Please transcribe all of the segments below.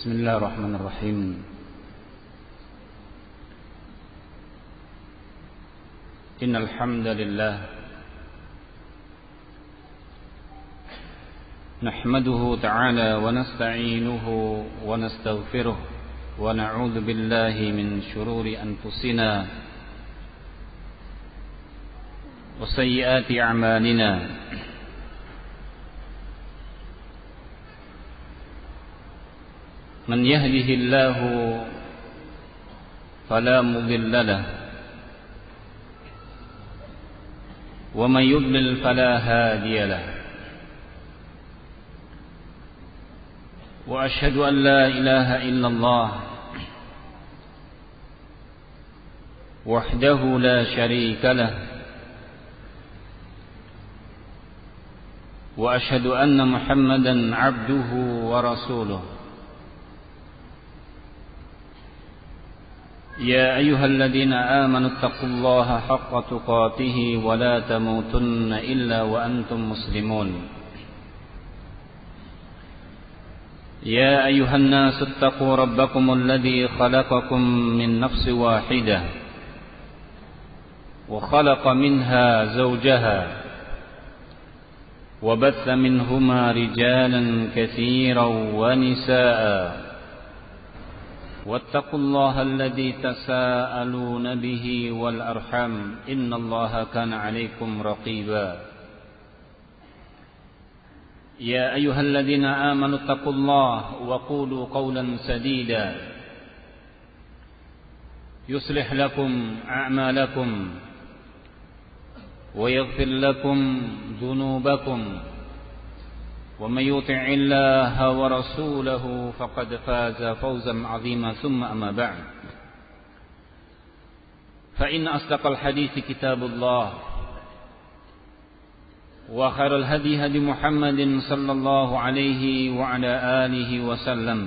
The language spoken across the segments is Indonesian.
بسم الله الرحمن الرحيم إن الحمد لله نحمده تعالى ونستعينه ونستغفره ونعوذ بالله من شرور أنفسنا وسيئات أعمالنا من يهده الله فلا مضل له ومن يضلل فلا هادي له وأشهد أن لا إله إلا الله وحده لا شريك له وأشهد أن محمدا عبده ورسوله يا أيها الذين آمنوا اتقوا الله حق تقاته ولا تموتن إلا وأنتم مسلمون يا أيها الناس اتقوا ربكم الذي خلقكم من نفس واحدة وخلق منها زوجها وبث منهما رجالا كثيرا ونساء واتقوا الله الذي تساءلون به والأرحام إن الله كان عليكم رقيبا يا أيها الذين آمنوا اتقوا الله وقولوا قولا سديدا يصلح لكم أعمالكم ويغفر لكم ذنوبكم ومن يطع الله ورسوله فقد فاز فوزا عظيما ثم أما بعد فإن أصدق الحديث كتاب الله وخير الهدي هدي محمد صلى الله عليه وعلى آله وسلم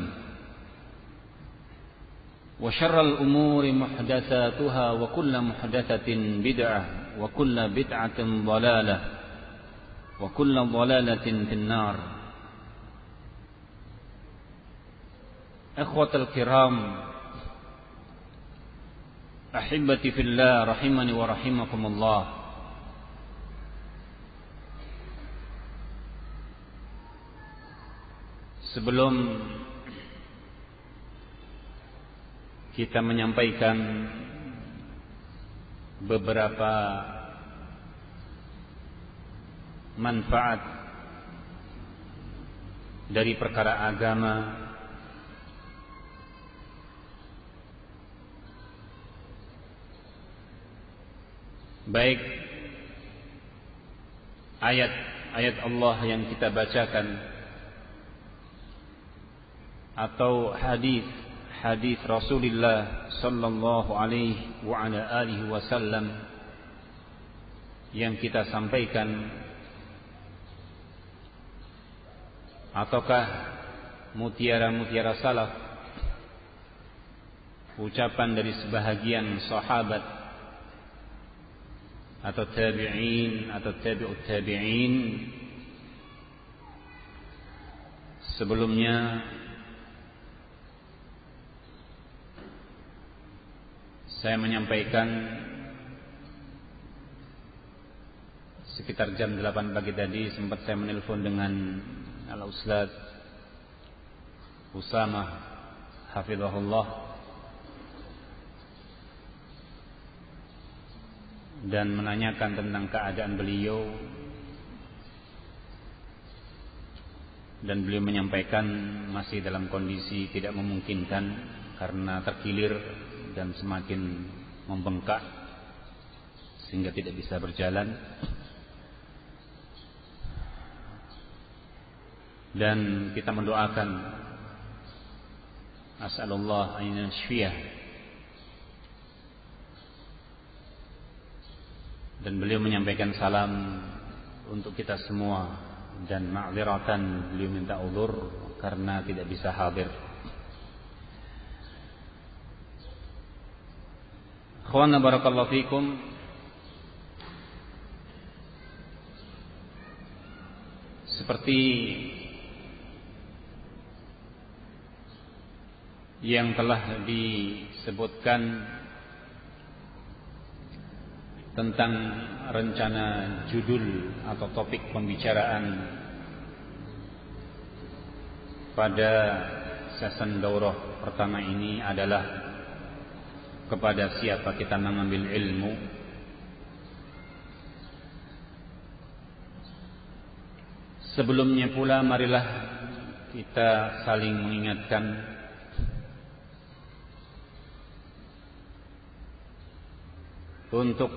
وشر الأمور محدثاتها وكل محدثة بدعة وكل بدعة ضلالة وكل ضلالة في النار. إخوة الكرام أحبتي في الله رحمني ورحمكم الله. Sebelum kita menyampaikan beberapa manfaat dari perkara agama, baik ayat-ayat Allah yang kita bacakan atau hadis Rasulullah sallallahu alaihi wa ala alihi wasallam yang kita sampaikan, ataukah mutiara-mutiara salaf, ucapan dari sebahagian sahabat atau tabi'in atau tabi'ut tabi'in. Sebelumnya saya menyampaikan sekitar jam 8 pagi tadi sempat saya menelpon dengan Al-Ustaz Usamah hafizahullah dan menanyakan tentang keadaan beliau, dan beliau menyampaikan masih dalam kondisi tidak memungkinkan karena terkilir dan semakin membengkak sehingga tidak bisa berjalan. Dan kita mendoakan as'alullah an yashfiyah, dan beliau menyampaikan salam untuk kita semua dan ma'dziratan, beliau minta uzur karena tidak bisa hadir. Akhwana barakallahu fikum. Seperti yang telah disebutkan tentang rencana judul atau topik pembicaraan pada sesi daurah pertama ini adalah kepada siapa kita mengambil ilmu. Sebelumnya pula marilah kita saling mengingatkan untuk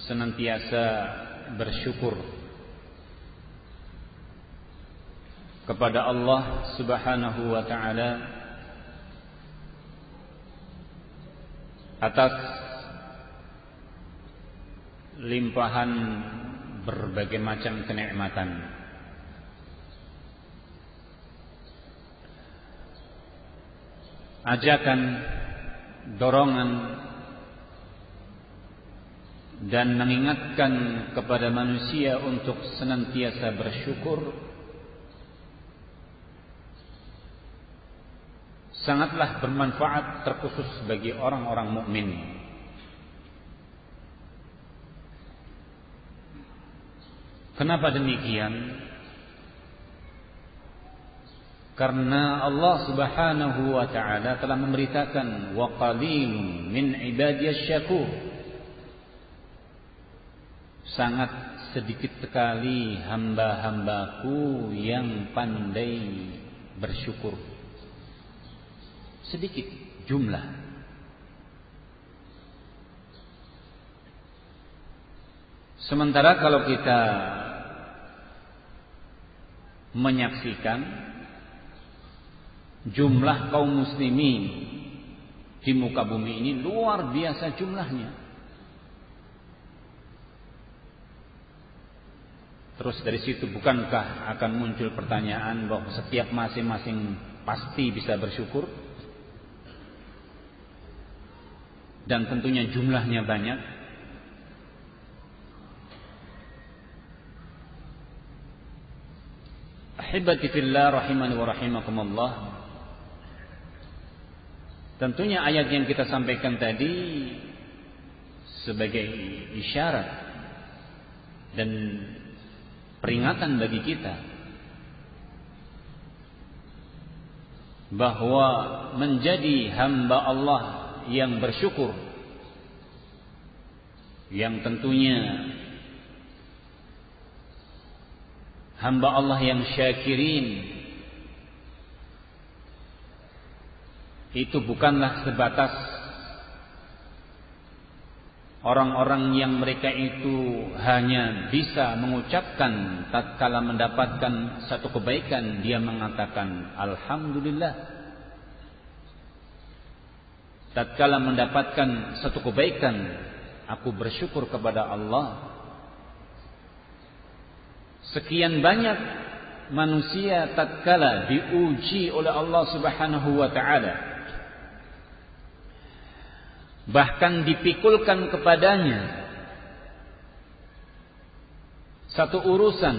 senantiasa bersyukur kepada Allah Subhanahu wa taala atas limpahan berbagai macam kenikmatan. Ajakan, dorongan dan mengingatkan kepada manusia untuk senantiasa bersyukur sangatlah bermanfaat, terkhusus bagi orang-orang mukmin. Kenapa demikian? Karena Allah Subhanahu wa taala telah memberitakan wa qalilun min ibadiyasy syakur. Sangat sedikit sekali hamba-hambaku yang pandai bersyukur. Sedikit jumlah. Sementara kalau kita menyaksikan jumlah kaum muslimin di muka bumi ini luar biasa jumlahnya. Terus dari situ bukankah akan muncul pertanyaan bahwa setiap masing-masing pasti bisa bersyukur? Dan tentunya jumlahnya banyak. Ahibati fillah rahimani wa rahimakumullah. Tentunya ayat yang kita sampaikan tadi sebagai isyarat dan peringatan bagi kita bahwa menjadi hamba Allah yang bersyukur, yang tentunya hamba Allah yang syakirin, itu bukanlah sebatas orang-orang yang mereka itu hanya bisa mengucapkan tatkala mendapatkan satu kebaikan dia mengatakan alhamdulillah. Tatkala mendapatkan satu kebaikan aku bersyukur kepada Allah. Sekian banyak manusia tatkala diuji oleh Allah Subhanahu wa taala, bahkan dipikulkan kepadanya satu urusan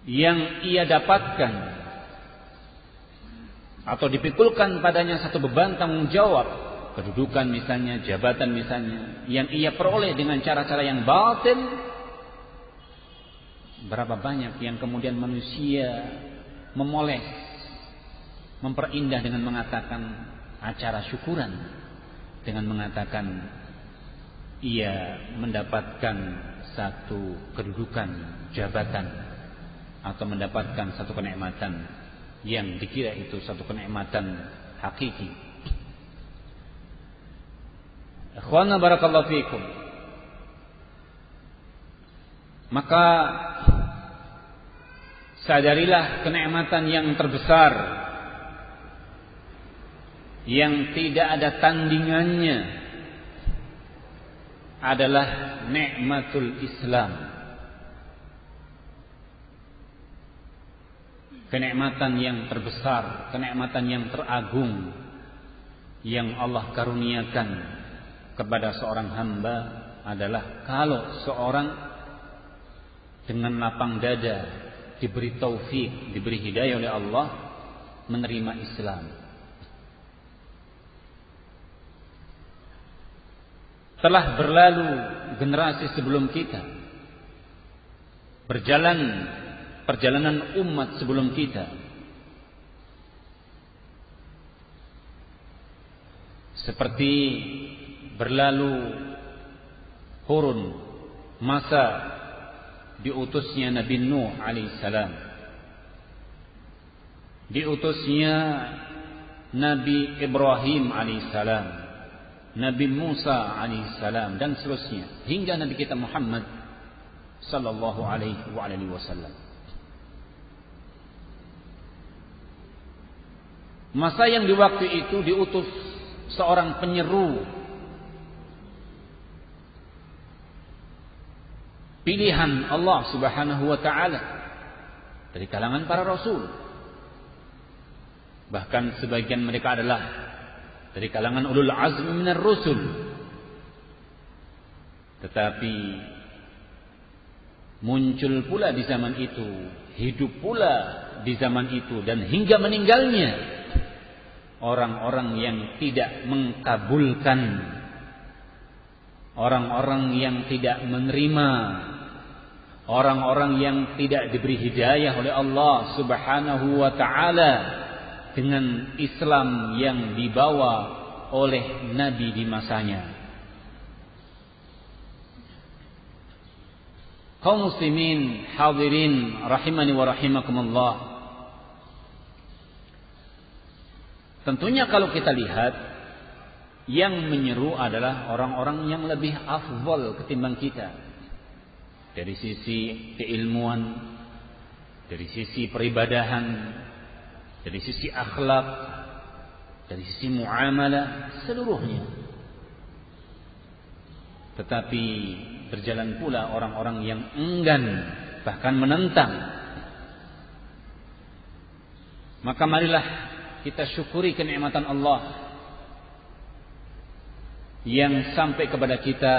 yang ia dapatkan, atau dipikulkan padanya satu beban tanggung jawab, kedudukan misalnya, jabatan misalnya, yang ia peroleh dengan cara-cara yang batil. Berapa banyak yang kemudian manusia memoles, memperindah dengan mengatakan acara syukuran, dengan mengatakan ia mendapatkan satu kedudukan, jabatan, atau mendapatkan satu kenikmatan yang dikira itu satu kenikmatan hakiki. Ikhwana barakallahu fiikum. Maka sadarilah kenikmatan yang terbesar yang tidak ada tandingannya adalah nikmatul Islam. Kenikmatan yang terbesar, kenikmatan yang teragung yang Allah karuniakan kepada seorang hamba adalah kalau seorang dengan lapang dada diberi taufik, diberi hidayah oleh Allah menerima Islam. Telah berlalu generasi sebelum kita, berjalan perjalanan umat sebelum kita, seperti berlalu kurun masa diutusnya Nabi Nuh alaihissalam, diutusnya Nabi Ibrahim alaihissalam, Nabi Musa alaihissalam, dan seterusnya hingga Nabi kita Muhammad sallallahu alaihi wasallam. Masa yang di waktu itu diutus seorang penyeru pilihan Allah Subhanahu wa taala dari kalangan para rasul. Bahkan sebagian mereka adalah dari kalangan ulul azmi minar rusul. Tetapi muncul pula di zaman itu, hidup pula di zaman itu, dan hingga meninggalnya orang-orang yang tidak mengkabulkan, orang-orang yang tidak menerima, orang-orang yang tidak diberi hidayah oleh Allah Subhanahu wa taala dengan Islam yang dibawa oleh Nabi di masanya. Kaum muslimin hadirin rahimani wa rahimakumullah. Tentunya kalau kita lihat, yang menyeru adalah orang-orang yang lebih afdal ketimbang kita. Dari sisi keilmuan, dari sisi peribadahan, dari sisi akhlak, dari sisi muamalah, seluruhnya. Tetapi berjalan pula orang-orang yang enggan, bahkan menentang. Maka marilah kita syukuri kenikmatan Allah yang sampai kepada kita,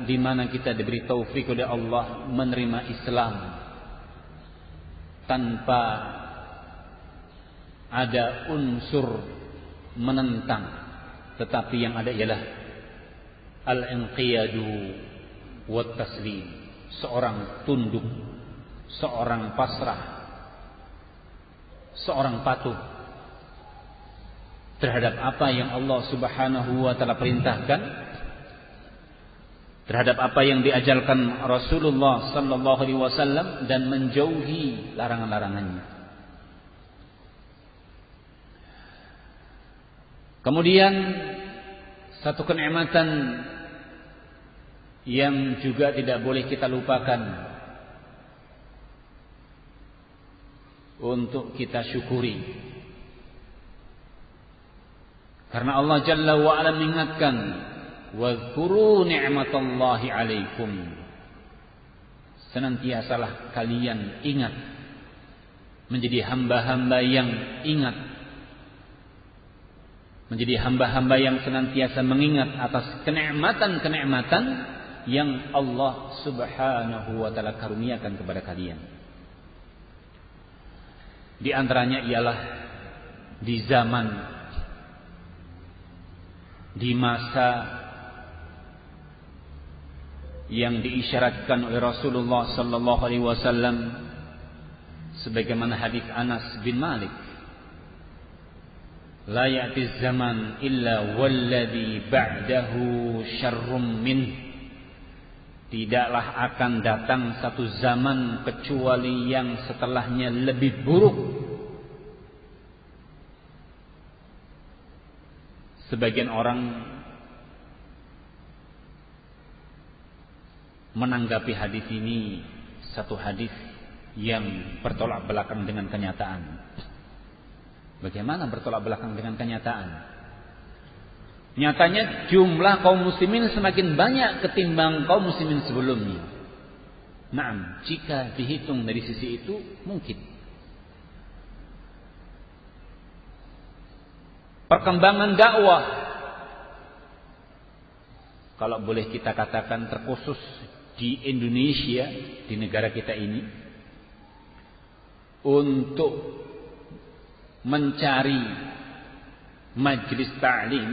di mana kita diberi taufik oleh Allah menerima Islam tanpa ada unsur menentang, tetapi yang ada ialah al-inqiyadu wat taslim, seorang tunduk, seorang pasrah, seorang patuh terhadap apa yang Allah Subhanahu wa taala perintahkan, terhadap apa yang diajarkan Rasulullah sallallahu alaihi wasallam, dan menjauhi larangan-larangannya. Kemudian satu kenikmatan yang juga tidak boleh kita lupakan untuk kita syukuri. Karena Allah Jalla wa Ala mengingatkan, "Wadhkuru ni'matallahi 'alaikum." Senantiasalah kalian ingat, menjadi hamba-hamba yang ingat, menjadi hamba-hamba yang senantiasa mengingat atas kenikmatan-kenikmatan yang Allah Subhanahu wa taala karuniakan kepada kalian. Di antaranya ialah di zaman, di masa yang diisyaratkan oleh Rasulullah sallallahu alaihi wasallam, sebagaimana hadis Anas bin Malik, la ya'ti zaman illa walladhi ba'dahu syarrum min. Tidaklah akan datang satu zaman kecuali yang setelahnya lebih buruk. Sebagian orang menanggapi hadis ini satu hadis yang bertolak belakang dengan kenyataan. Bagaimana bertolak belakang dengan kenyataan? Nyatanya jumlah kaum muslimin semakin banyak ketimbang kaum muslimin sebelumnya. Naam, jika dihitung dari sisi itu mungkin. Perkembangan dakwah, kalau boleh kita katakan terkhusus di Indonesia, di negara kita ini, untuk mencari majelis ta'lim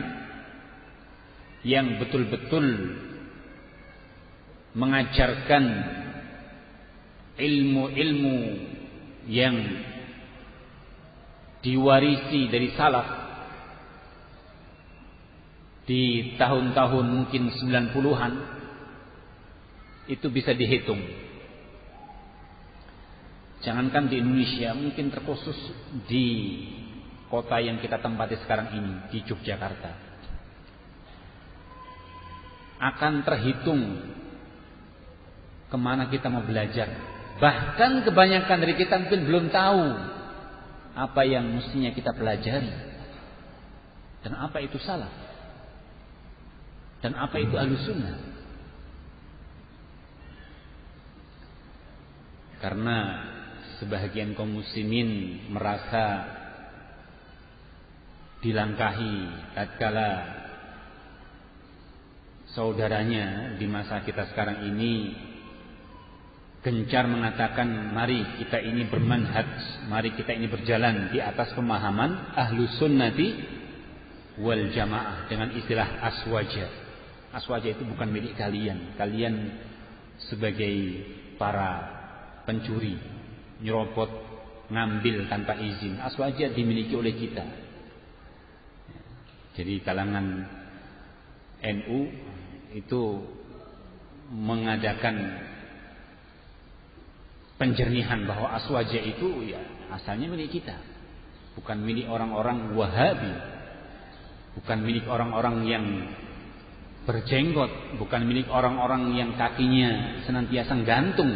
yang betul-betul mengajarkan ilmu-ilmu yang diwarisi dari salaf di tahun-tahun mungkin 90-an, itu bisa dihitung. Jangankan di Indonesia, mungkin terkhusus di kota yang kita tempati sekarang ini, di Yogyakarta, akan terhitung kemana kita mau belajar. Bahkan kebanyakan dari kita mungkin belum tahu apa yang mestinya kita pelajari, dan apa itu salaf, dan apa itu Ahlussunnah. Karena sebahagian kaum muslimin merasa dilangkahi tatkala saudaranya di masa kita sekarang ini gencar mengatakan, mari kita ini bermanhaj, mari kita ini berjalan di atas pemahaman Ahlussunnati wal Jamaah, dengan istilah aswaja. Aswaja itu bukan milik kalian. Kalian sebagai para pencuri, nyerobot, ngambil tanpa izin. Aswaja dimiliki oleh kita. Jadi kalangan NU itu mengadakan penjernihan bahwa aswaja itu ya asalnya milik kita, bukan milik orang-orang Wahabi, bukan milik orang-orang yang berjenggot, bukan milik orang-orang yang kakinya senantiasa gantung,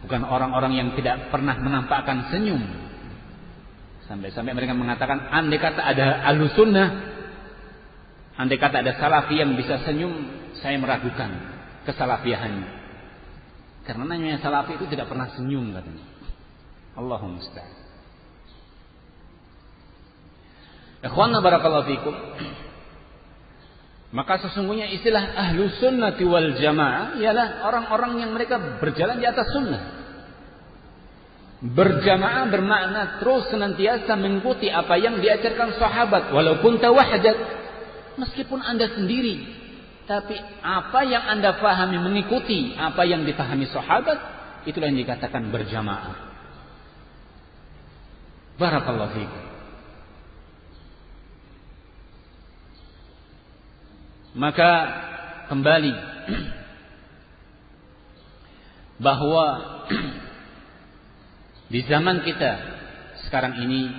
bukan orang-orang yang tidak pernah menampakkan senyum. Sampai-sampai mereka mengatakan, andai kata ada Ahlussunnah, andai kata ada salafi yang bisa senyum, saya meragukan kesalafiahannya. Karena namanya salafi itu tidak pernah senyum katanya. Allahumma musta'an. Ikhwana barakallahu fikum. Maka sesungguhnya istilah Ahlussunnati wal Jamaah ialah orang-orang yang mereka berjalan di atas sunnah. Berjamaah bermakna terus senantiasa mengikuti apa yang diajarkan sahabat, walaupun tawahhadat, meskipun Anda sendiri. Tapi apa yang Anda pahami, mengikuti apa yang dipahami sahabat, itulah yang dikatakan berjamaah. Barakallahu fiikum. Maka kembali bahwa di zaman kita sekarang ini,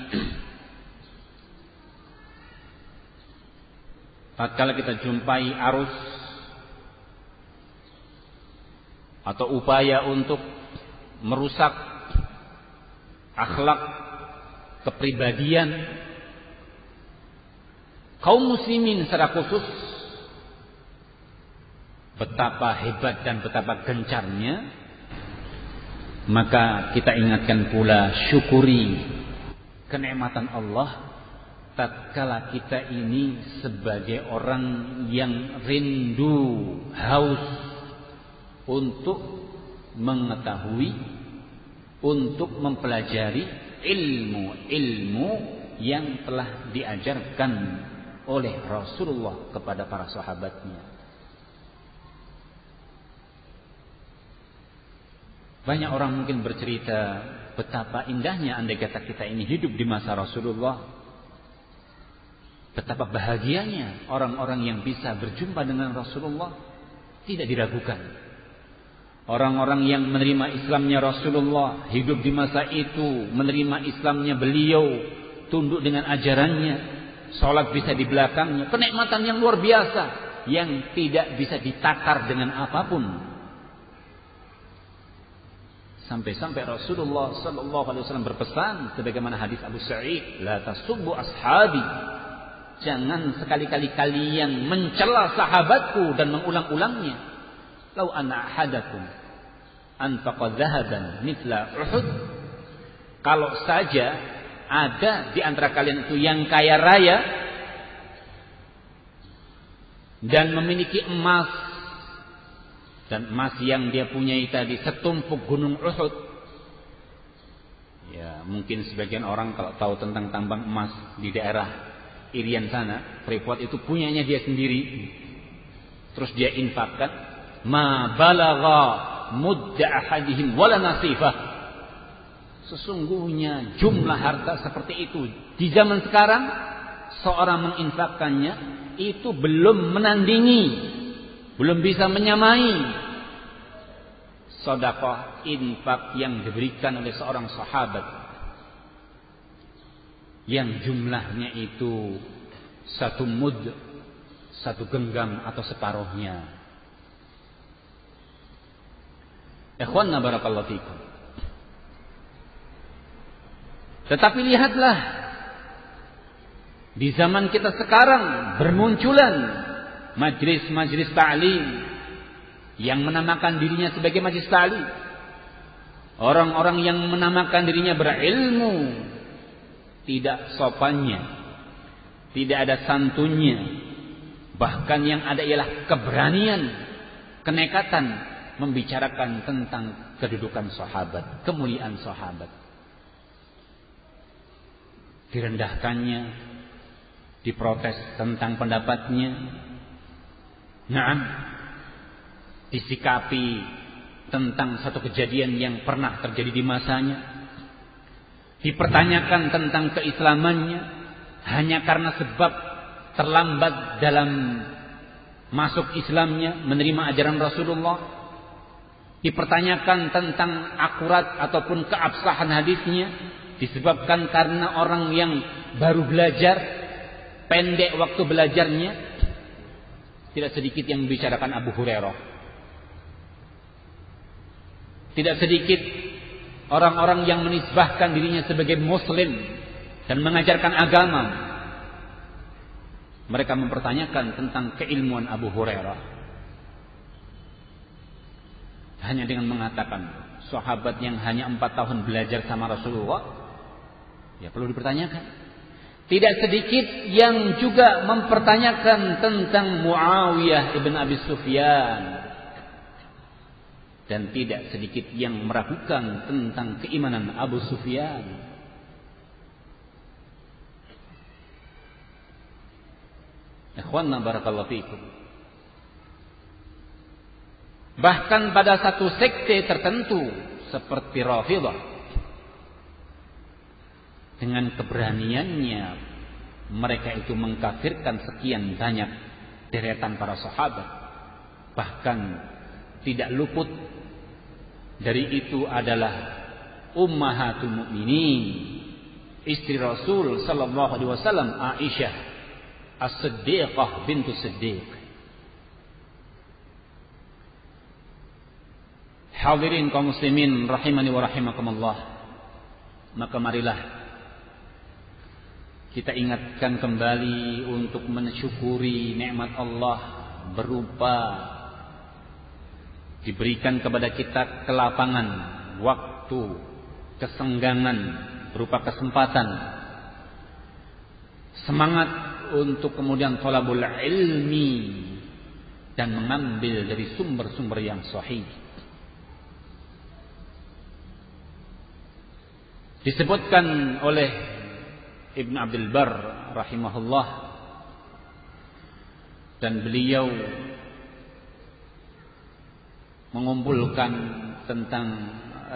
tatkala kita jumpai arus atau upaya untuk merusak akhlak, kepribadian kaum muslimin secara khusus, betapa hebat dan betapa gencarnya, maka kita ingatkan pula, syukuri kenikmatan Allah tatkala kita ini sebagai orang yang rindu, haus untuk mengetahui, untuk mempelajari ilmu-ilmu yang telah diajarkan oleh Rasulullah kepada para sahabatnya. Banyak orang mungkin bercerita betapa indahnya andai kata kita ini hidup di masa Rasulullah. Betapa bahagianya orang-orang yang bisa berjumpa dengan Rasulullah, tidak diragukan. Orang-orang yang menerima Islamnya Rasulullah, hidup di masa itu, menerima Islamnya beliau, tunduk dengan ajarannya, sholat bisa di belakangnya, kenikmatan yang luar biasa, yang tidak bisa ditakar dengan apapun. Sampai-sampai Rasulullah sallallahu alaihi wasallam berpesan sebagaimana hadis Abu Sa'id, la tasubbu ashabi. Jangan sekali-kali kalian mencela sahabatku dan mengulang-ulangnya. Lau anna ahadakum anfaqa dhahaban mithla Uhud. Kalau saja ada di antara kalian itu yang kaya raya dan memiliki emas, dan emas yang dia punyai tadi setumpuk gunung Uhud, ya Mungkin sebagian orang kalau tahu tentang tambang emas di daerah Irian sana, Freeport itu punyanya dia sendiri. Terus dia infakkan, ma balagha mudda ahadihim wala nasifah. Sesungguhnya jumlah harta seperti itu di zaman sekarang seorang menginfakkannya itu belum menandingi, belum bisa menyamai sedekah infak yang diberikan oleh seorang sahabat yang jumlahnya itu 1 mud, 1 genggam atau separuhnya. Ikhwanna barakallahu fikum. Tetapi lihatlah, di zaman kita sekarang bermunculan majlis-majlis ta'lim yang menamakan dirinya sebagai majlis ta'lim. Orang-orang yang menamakan dirinya berilmu, tidak sopannya, tidak ada santunnya, bahkan yang ada ialah keberanian, kenekatan membicarakan tentang kedudukan sahabat, kemuliaan sahabat. Direndahkannya, diprotes tentang pendapatnya. Naam, disikapi tentang satu kejadian yang pernah terjadi di masanya. Dipertanyakan tentang keislamannya hanya karena sebab terlambat dalam masuk Islamnya, menerima ajaran Rasulullah. Dipertanyakan tentang akurat ataupun keabsahan hadisnya disebabkan karena orang yang baru belajar, pendek waktu belajarnya. Tidak sedikit yang membicarakan Abu Hurairah. Tidak sedikit orang-orang yang menisbahkan dirinya sebagai muslim dan mengajarkan agama. Mereka mempertanyakan tentang keilmuan Abu Hurairah. Hanya dengan mengatakan sahabat yang hanya 4 tahun belajar sama Rasulullah, ya perlu dipertanyakan. Tidak sedikit yang juga mempertanyakan tentang Muawiyah ibn Abi Sufyan. Dan tidak sedikit yang meragukan tentang keimanan Abu Sufyan. Ikhwanna barakallahu fikum. Bahkan pada satu sekte tertentu seperti Rafidhah, dengan keberaniannya mereka itu mengkafirkan sekian banyak deretan para sahabat. Bahkan tidak luput dari itu adalah ummahatul mukminin, istri Rasul sallallahu alaihi wasallam, Aisyah As-Siddiqah bintu Siddiq. Hadirin kaum muslimin rahimani wa rahimakumullah. Maka marilah kita ingatkan kembali untuk mensyukuri nikmat Allah berupa diberikan kepada kita kelapangan, waktu, kesenggangan, berupa kesempatan, semangat untuk kemudian thalabul ilmi dan mengambil dari sumber-sumber yang sahih. Disebutkan oleh Ibn Abdul Barr rahimahullah, dan beliau mengumpulkan tentang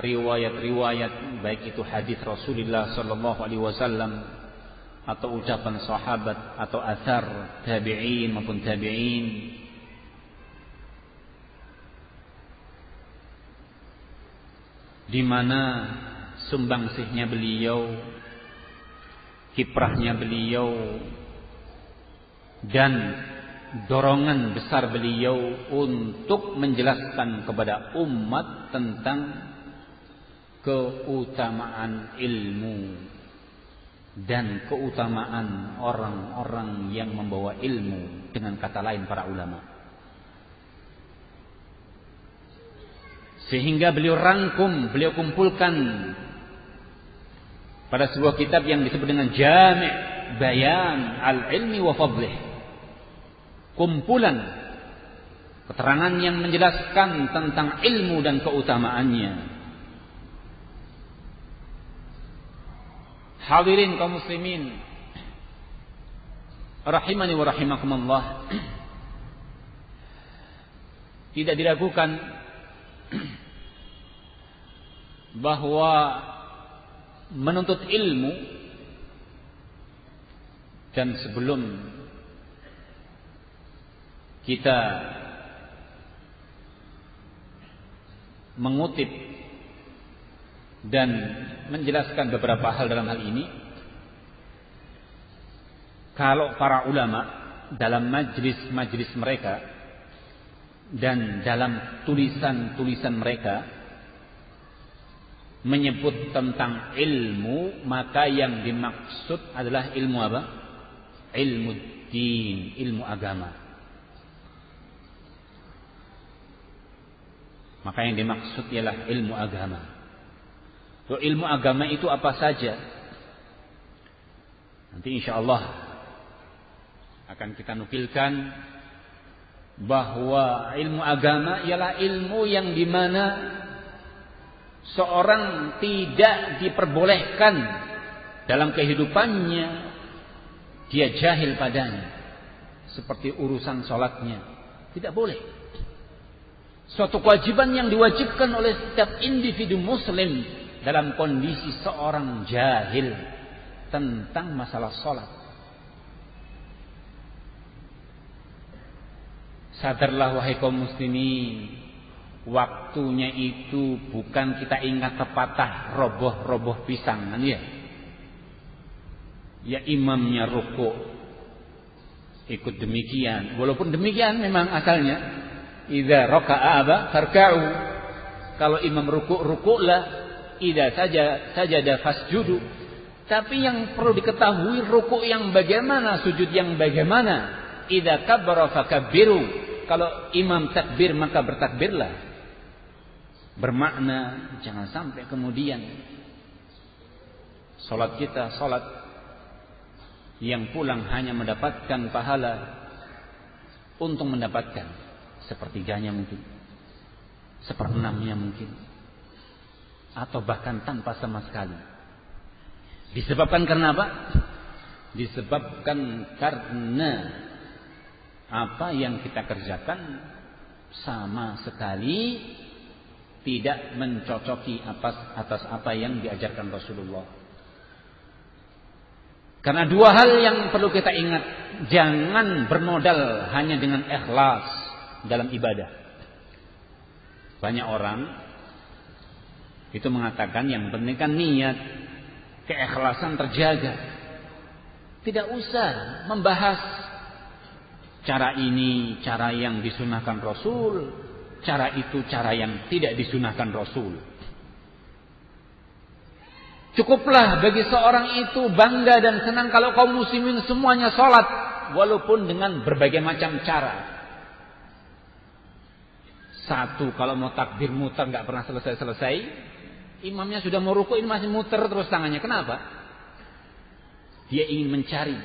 riwayat-riwayat baik itu hadis Rasulullah sallallahu alaihi wasallam atau ucapan sahabat atau athar tabi'in maupun tabi'in, di mana sumbangsihnya beliau, kiprahnya beliau, dan dorongan besar beliau untuk menjelaskan kepada umat tentang keutamaan ilmu dan keutamaan orang-orang yang membawa ilmu, dengan kata lain para ulama. Sehingga beliau rangkum, beliau kumpulkan pada sebuah kitab yang disebut dengan Jami' Bayan Al-Ilmi wa Fadlih. Kumpulan keterangan yang menjelaskan tentang ilmu dan keutamaannya. Hadirin kaum muslimin rahimani wa rahimakumullah. Tidak diragukan bahwa menuntut ilmu, dan sebelum kita mengutip dan menjelaskan beberapa hal dalam hal ini, kalau para ulama dalam majlis-majlis mereka dan dalam tulisan-tulisan mereka menyebut tentang ilmu, maka yang dimaksud adalah ilmu apa? Ilmu din, ilmu agama. Maka yang dimaksud ialah ilmu agama. So, ilmu agama itu apa saja? Nanti insyaallah akan kita nukilkan bahwa ilmu agama ialah ilmu yang dimana seorang tidak diperbolehkan dalam kehidupannya dia jahil padanya, seperti urusan sholatnya, tidak boleh. Suatu kewajiban yang diwajibkan oleh setiap individu muslim dalam kondisi seorang jahil tentang masalah sholat. Sadarlah wahai kaum muslimin, waktunya itu bukan kita ingat pepatah roboh-roboh pisang, kan ya? Ya imamnya rukuk, ikut demikian. Walaupun demikian memang asalnya, idza raka'a farka'u. Kalau imam rukuk, rukuklah. Idza sajada fasjudu. Tapi yang perlu diketahui, rukuk yang bagaimana, sujud yang bagaimana. Idza kabbara fakabbiru. Kalau imam takbir maka bertakbirlah. Bermakna jangan sampai kemudian salat kita salat yang pulang hanya mendapatkan pahala untuk mendapatkan sepertiganya mungkin, seperenamnya mungkin, atau bahkan tanpa sama sekali. Disebabkan karena apa? Disebabkan karena apa yang kita kerjakan sama sekali tidak mencocoki atas apa yang diajarkan Rasulullah. Karena dua hal yang perlu kita ingat, jangan bermodal hanya dengan ikhlas dalam ibadah. Banyak orang itu mengatakan yang penting kan niat, keikhlasan terjaga. Tidak usah membahas cara ini, cara yang disunahkan Rasul, cara itu, cara yang tidak disunahkan Rasul. Cukuplah bagi seorang itu bangga dan senang kalau kaum muslimin semuanya sholat, walaupun dengan berbagai macam cara. Satu, kalau mau takbir muter nggak pernah selesai-selesai, imamnya sudah mau rukuk ini masih muter terus tangannya. Kenapa? Dia ingin mencari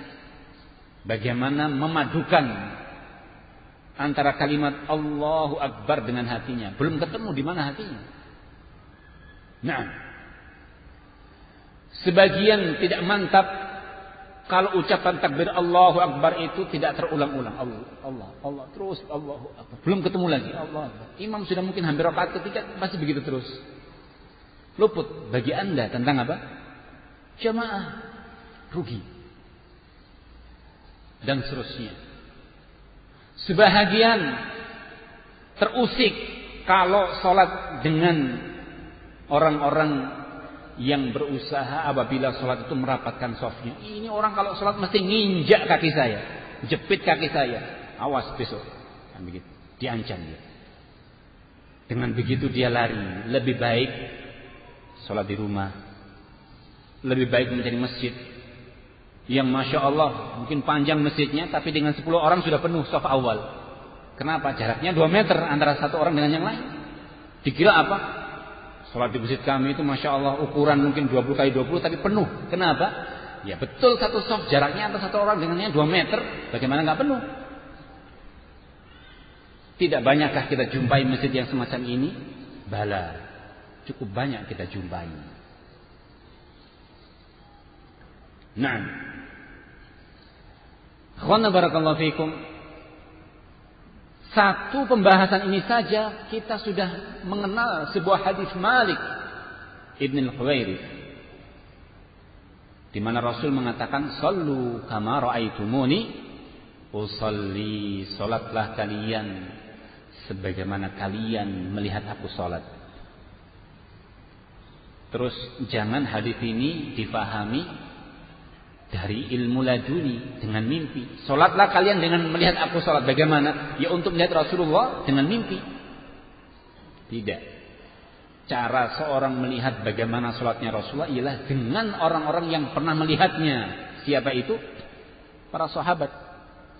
bagaimana memadukan antara kalimat Allahu Akbar dengan hatinya. Belum ketemu di mana hatinya. Nah, sebagian tidak mantap kalau ucapan takbir Allahu Akbar itu tidak terulang-ulang. Allah, terus Allahu Akbar. Belum ketemu lagi Allah Akbar. Imam sudah mungkin hampir rakaat ketiga masih begitu terus. Luput bagi Anda tentang apa? Jamaah, rugi. Dan seterusnya. Sebahagian terusik kalau sholat dengan orang-orang yang berusaha apabila sholat itu merapatkan softnya. Ini orang kalau sholat mesti nginjak kaki saya, jepit kaki saya. Awas besok, kan begitu. Diancam dia. Dengan begitu dia lari. Lebih baik sholat di rumah. Lebih baik mencari masjid yang Masya Allah mungkin panjang masjidnya, tapi dengan 10 orang sudah penuh saf awal. Kenapa? Jaraknya 2 meter antara satu orang dengan yang lain. Dikira apa? Sholat di masjid kami itu Masya Allah ukuran mungkin 20 kali 20 tapi penuh. Kenapa? Ya betul, satu saf jaraknya antara satu orang dengannya 2 meter. Bagaimana nggak penuh? Tidak banyakkah kita jumpai masjid yang semacam ini? Bala, cukup banyak kita jumpai. Naam. Akhwana barakallahu fikum. Satu pembahasan ini saja kita sudah mengenal sebuah hadis Malik Ibn al-Huwairits di mana Rasul mengatakan sallu kama ra'aitumuni usalli, salatlah kalian sebagaimana kalian melihat aku salat. Terus jangan hadis ini difahami dari ilmu laduni dengan mimpi. Salatlah kalian dengan melihat aku salat. Bagaimana? Ya untuk melihat Rasulullah dengan mimpi. Tidak. Cara seorang melihat bagaimana salatnya Rasulullah ialah dengan orang-orang yang pernah melihatnya. Siapa itu? Para sahabat.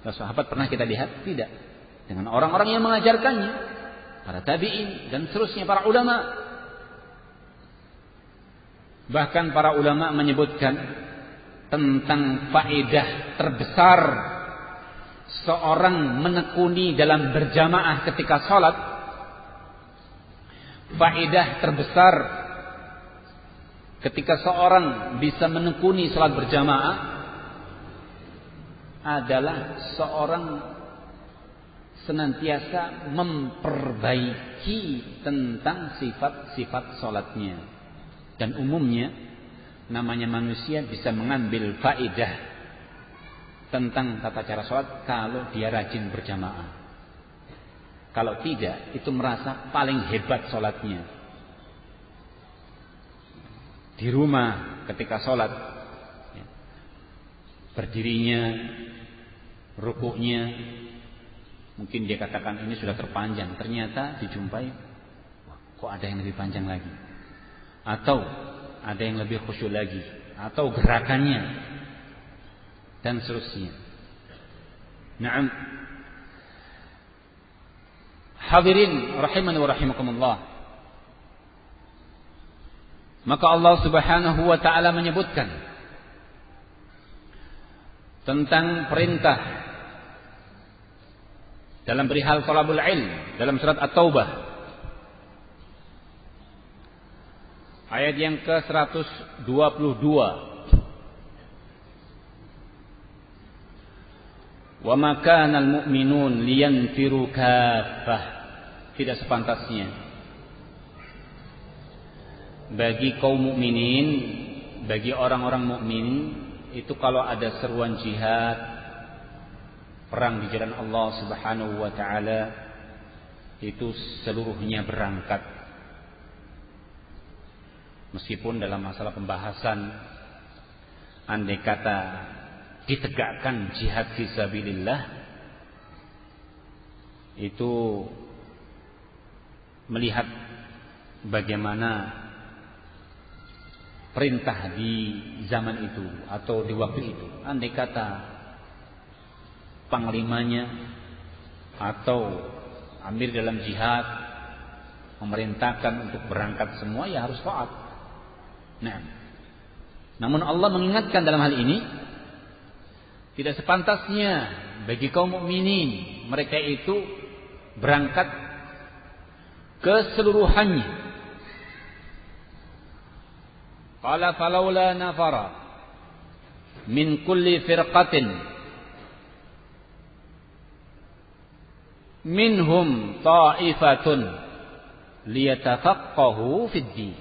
Para sahabat pernah kita lihat? Tidak. Dengan orang-orang yang mengajarkannya. Para tabi'in dan seterusnya para ulama. Bahkan para ulama menyebutkan tentang faedah terbesar seorang menekuni dalam berjamaah ketika salat. Faedah terbesar ketika seorang bisa menekuni salat berjamaah adalah seorang senantiasa memperbaiki tentang sifat-sifat salatnya. Dan umumnya namanya manusia bisa mengambil faedah tentang tata cara sholat kalau dia rajin berjamaah. Kalau tidak, itu merasa paling hebat sholatnya. Di rumah ketika sholat, berdirinya, rukuknya, mungkin dia katakan ini sudah terpanjang. Ternyata dijumpai, wah, kok ada yang lebih panjang lagi. Atau ada yang lebih khusyuk lagi, atau gerakannya dan seterusnya. Naam. Hadirin rahimani wa rahimakumullah. Maka Allah Subhanahu wa taala menyebutkan tentang perintah dalam perihal thalabul ilm dalam surat At-Taubah. Ayat yang ke-122. Wa ma kana al-mu'minun liyanfiru kaffah. Tidak sepantasnya bagi kaum mukminin, bagi orang-orang mukmin itu kalau ada seruan jihad, perang di jalan Allah Subhanahu wa taala, itu seluruhnya berangkat. Meskipun dalam masalah pembahasan andai kata ditegakkan jihad fisabilillah itu melihat bagaimana perintah di zaman itu atau di waktu itu. Andai kata panglimanya atau amir dalam jihad memerintahkan untuk berangkat semua, ya harus taat. Nah, namun Allah mengingatkan dalam hal ini tidak sepantasnya bagi kaum mukminin mereka itu berangkat keseluruhannya. Qala falawla nafara min kulli firqatin minhum ta'ifatun liyatafaqahu fid din.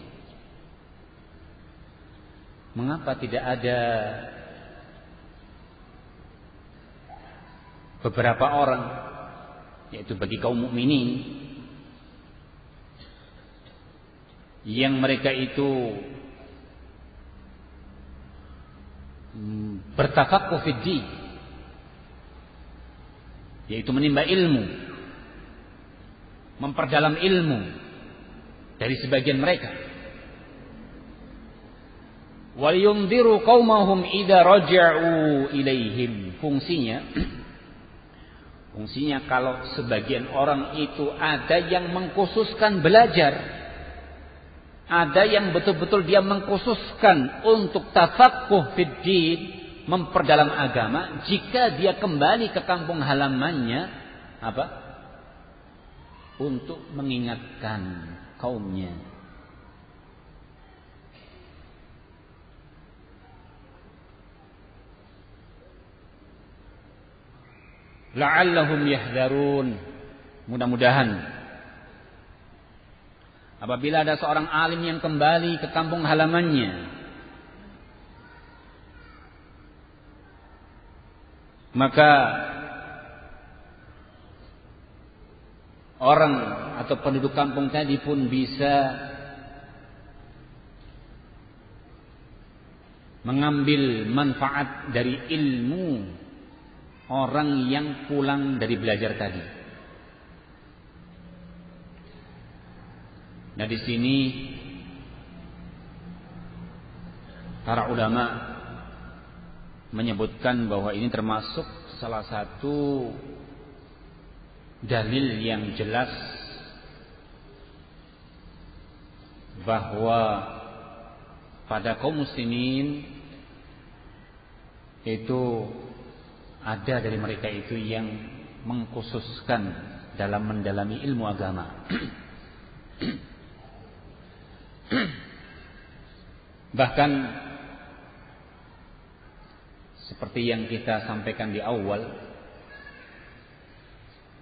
Mengapa tidak ada beberapa orang, yaitu bagi kaum mukminin, yang mereka itu bertafaqquh fid din, yaitu menimba ilmu, memperdalam ilmu dari sebagian mereka. Waliyundiru qaumahum idza raja'u ilaihim. Fungsinya kalau sebagian orang itu ada yang mengkhususkan belajar, ada yang betul-betul dia mengkhususkan untuk tafaqquh fid din, memperdalam agama, jika dia kembali ke kampung halamannya apa? Untuk mengingatkan kaumnya. la'allahum yahdharun. Mudah-mudahan apabila ada seorang alim yang kembali ke kampung halamannya, maka orang atau penduduk kampung tadi pun bisa mengambil manfaat dari ilmu orang yang pulang dari belajar tadi. Nah, di sini para ulama menyebutkan bahwa ini termasuk salah satu dalil yang jelas bahwa pada kaum muslimin itu ada dari mereka itu yang mengkhususkan dalam mendalami ilmu agama. Bahkan seperti yang kita sampaikan di awal,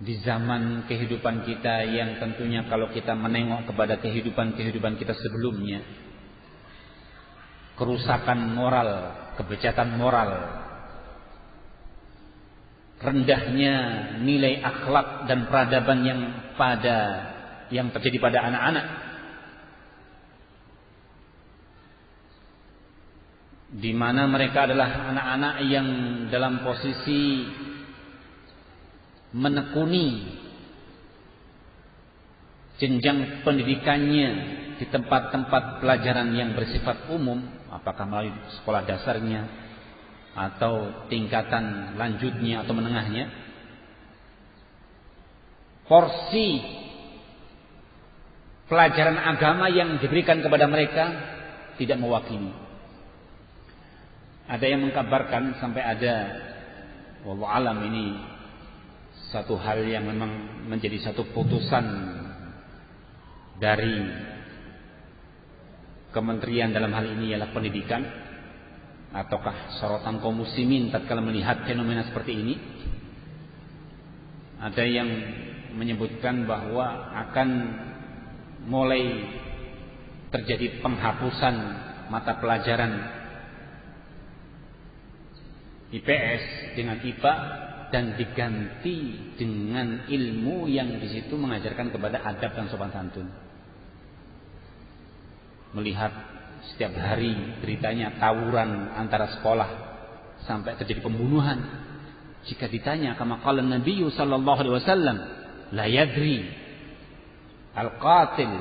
di zaman kehidupan kita yang tentunya kalau kita menengok kepada kehidupan kita sebelumnya, kerusakan moral, kebejatan moral, rendahnya nilai akhlak dan peradaban yang terjadi pada anak-anak, di mana mereka adalah anak-anak yang dalam posisi menekuni jenjang pendidikannya di tempat-tempat pelajaran yang bersifat umum, apakah melalui sekolah dasarnya atau tingkatan lanjutnya atau menengahnya. Porsi pelajaran agama yang diberikan kepada mereka tidak mewakili. Ada yang mengkabarkan sampai ada, wallahu alam, ini satu hal yang memang menjadi satu putusan dari kementerian dalam hal ini ialah pendidikan, ataukah sorotan kaum muslimin tatkala melihat fenomena seperti ini. Ada yang menyebutkan bahwa akan mulai terjadi penghapusan mata pelajaran IPS dengan IPA dan diganti dengan ilmu yang di situ mengajarkan kepada adab dan sopan santun. Melihat setiap hari beritanya tawuran antara sekolah sampai terjadi pembunuhan. Jika ditanya kama qala Nabi sallallahu alaihi wasallam, la yadri al-qatil,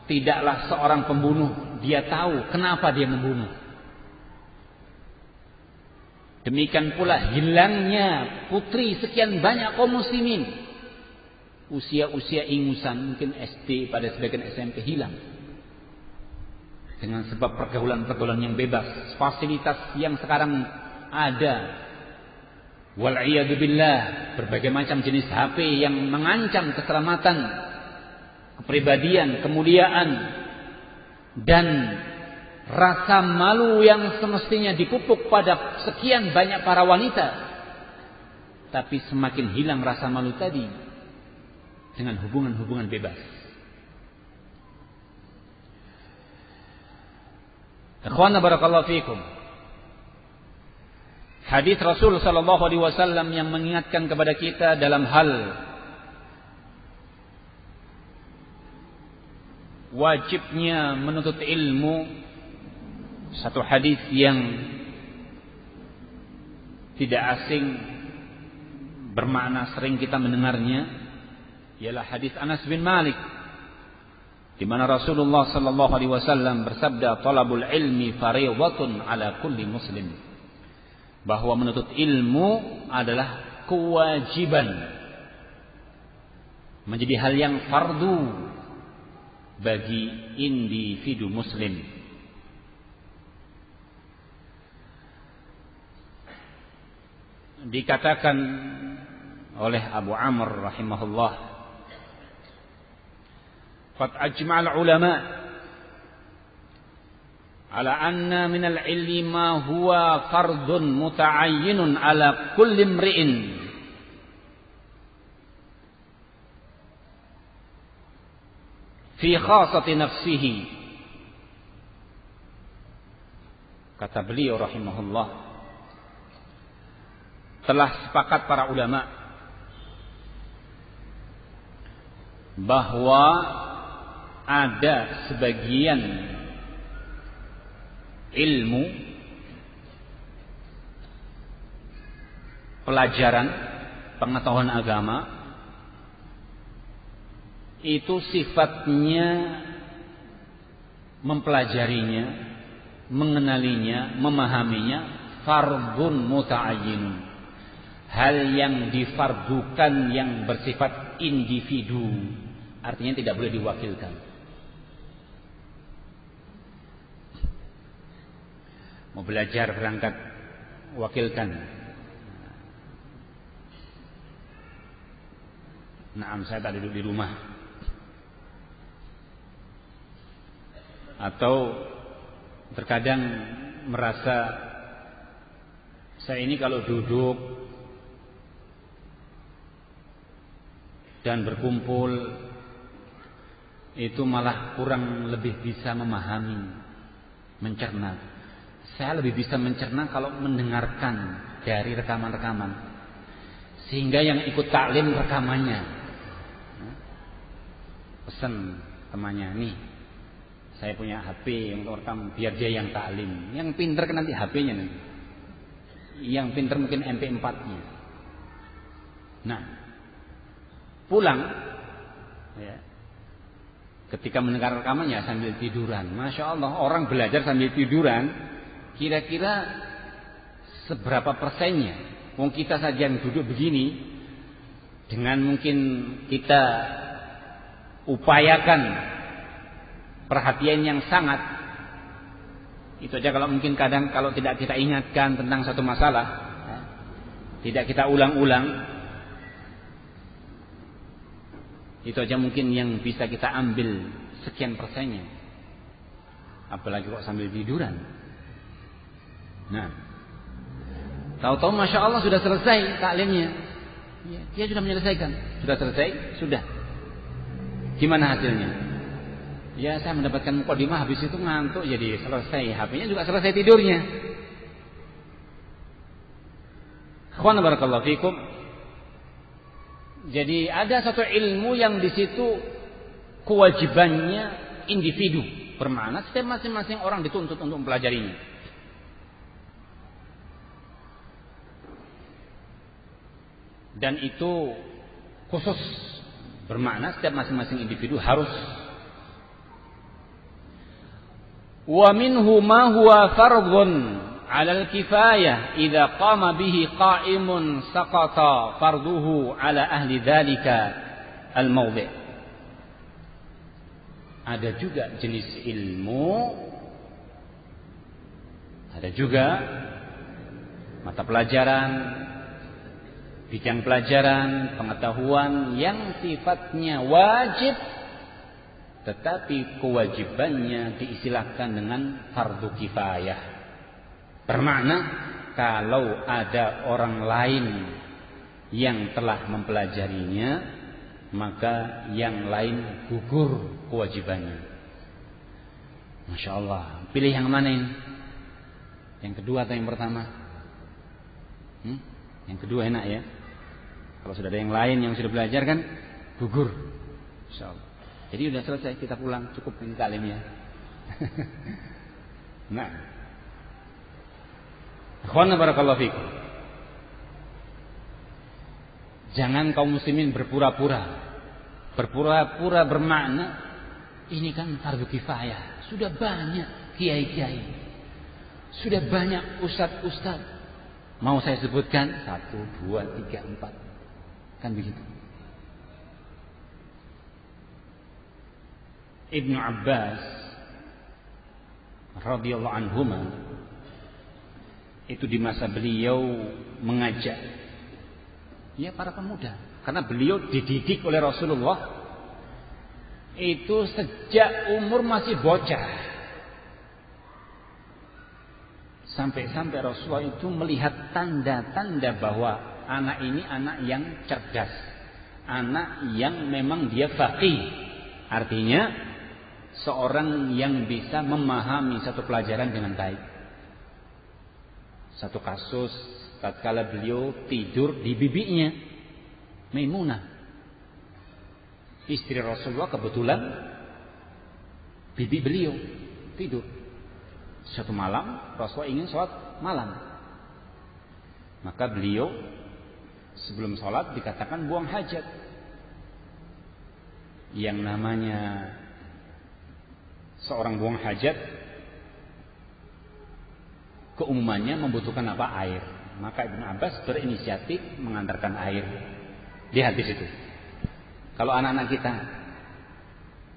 tidaklah seorang pembunuh dia tahu kenapa dia membunuh. Demikian pula hilangnya putri sekian banyak kaum muslimin, usia-usia ingusan, mungkin SD, pada sebagian SMP hilang dengan sebab pergaulan-pergaulan yang bebas, fasilitas yang sekarang ada, wal'iyadu billah, berbagai macam jenis HP yang mengancam keselamatan, kepribadian, kemuliaan, dan rasa malu yang semestinya dipupuk pada sekian banyak para wanita. Tapi semakin hilang rasa malu tadi dengan hubungan-hubungan bebas. Ikhwana barakallahu fikum. Hadis Rasul sallallahu alaihi wasallam yang mengingatkan kepada kita dalam hal wajibnya menuntut ilmu. Satu hadis yang tidak asing, bermakna sering kita mendengarnya, ialah hadis Anas bin Malik, di mana Rasulullah sallallahu alaihi wasallam bersabda, "Talabul ilmi fardhatun ala kulli muslim." Bahwa menuntut ilmu adalah kewajiban, menjadi hal yang fardu bagi individu muslim. Dikatakan oleh Abu Amr rahimahullah, "Qad ajma'al ulama ala anna min al-ilmi ma huwa fardun muta'ayyinun ala kulli imri'in fi khassati nafsihi. Kata beliau rahimahullah, telah sepakat para ulama bahwa ada sebagian ilmu, pelajaran, pengetahuan agama itu sifatnya mempelajarinya, mengenalinya, memahaminya fardun muta'ayyinun, hal yang difardukan, yang bersifat individu, artinya tidak boleh diwakilkan. Mau belajar berangkat, wakilkan. Naam, saya tak duduk di rumah. Atau terkadang merasa saya ini kalau duduk dan berkumpul itu malah kurang lebih bisa memahami, mencerna. Saya lebih bisa mencerna kalau mendengarkan dari rekaman-rekaman, sehingga yang ikut taklim rekamannya. Pesan temannya, nih saya punya HP untuk rekam, biar dia yang taklim. Yang pinter kan nanti HP-nya nanti. Yang pinter mungkin MP4-nya. Nah, pulang ya, ketika mendengar rekamannya sambil tiduran. Masya Allah, orang belajar sambil tiduran, kira-kira seberapa persennya? Wong kita saja yang duduk begini, dengan mungkin kita upayakan perhatian yang sangat, itu aja kalau mungkin kadang kalau tidak kita ingatkan tentang satu masalah ya, tidak kita ulang-ulang, itu aja mungkin yang bisa kita ambil sekian persennya, apalagi kok sambil tiduran. Nah, tahu-tahu Masya Allah sudah selesai taklimnya ya, dia sudah menyelesaikan, sudah selesai, sudah. Gimana hasilnya? Ya, saya mendapatkan mukadimah, habis itu ngantuk, jadi selesai. HP-nya juga selesai tidurnya. Ikhwan barakallahu fikum. Jadi ada satu ilmu yang di situ kewajibannya individu, bermakna setiap masing-masing orang dituntut untuk mempelajarinya. Dan itu khusus, bermakna setiap masing-masing individu harus. Wa minhu ma huwa fardhun 'ala al-kifayah idza qama bihi qa'imun saqata farduhu 'ala ahli dzalika al-mawdi'. Ada juga jenis ilmu, ada juga mata pelajaran, bidang pelajaran, pengetahuan yang sifatnya wajib, tetapi kewajibannya diistilahkan dengan fardu kifayah. Bermakna kalau ada orang lain yang telah mempelajarinya, maka yang lain gugur kewajibannya. Masya Allah. Pilih yang mana ini? Yang kedua atau yang pertama? Yang kedua enak ya. Kalau sudah ada yang lain yang sudah belajar kan gugur. Insyaallah. Jadi sudah selesai, kita pulang, cukup ini taklimnya. Nah. Ikhwan barakallahu fikum. Jangan kaum muslimin berpura-pura. Berpura-pura bermakna ini kan fardu kifayah. Sudah banyak kiai-kiai. Sudah banyak ustaz-ustaz. Mau saya sebutkan 1, 2, 3, 4. Kan begitu. Ibnu Abbas radhiyallahu anhuma itu di masa beliau mengajak ya para pemuda, karena beliau dididik oleh Rasulullah itu sejak umur masih bocah. Sampai-sampai Rasulullah itu melihat tanda-tanda bahwa anak ini anak yang cerdas, anak yang memang dia faqih. Artinya seorang yang bisa memahami satu pelajaran dengan baik. Satu kasus tatkala beliau tidur di bibinya Maimunah, istri Rasulullah, kebetulan bibi beliau tidur. Suatu malam Rasulullah ingin sholat malam, maka beliau sebelum sholat dikatakan buang hajat. Yang namanya seorang buang hajat keumumannya membutuhkan apa? Air. Maka Ibnu Abbas berinisiatif mengantarkan air. Lihat di situ. Kalau anak-anak kita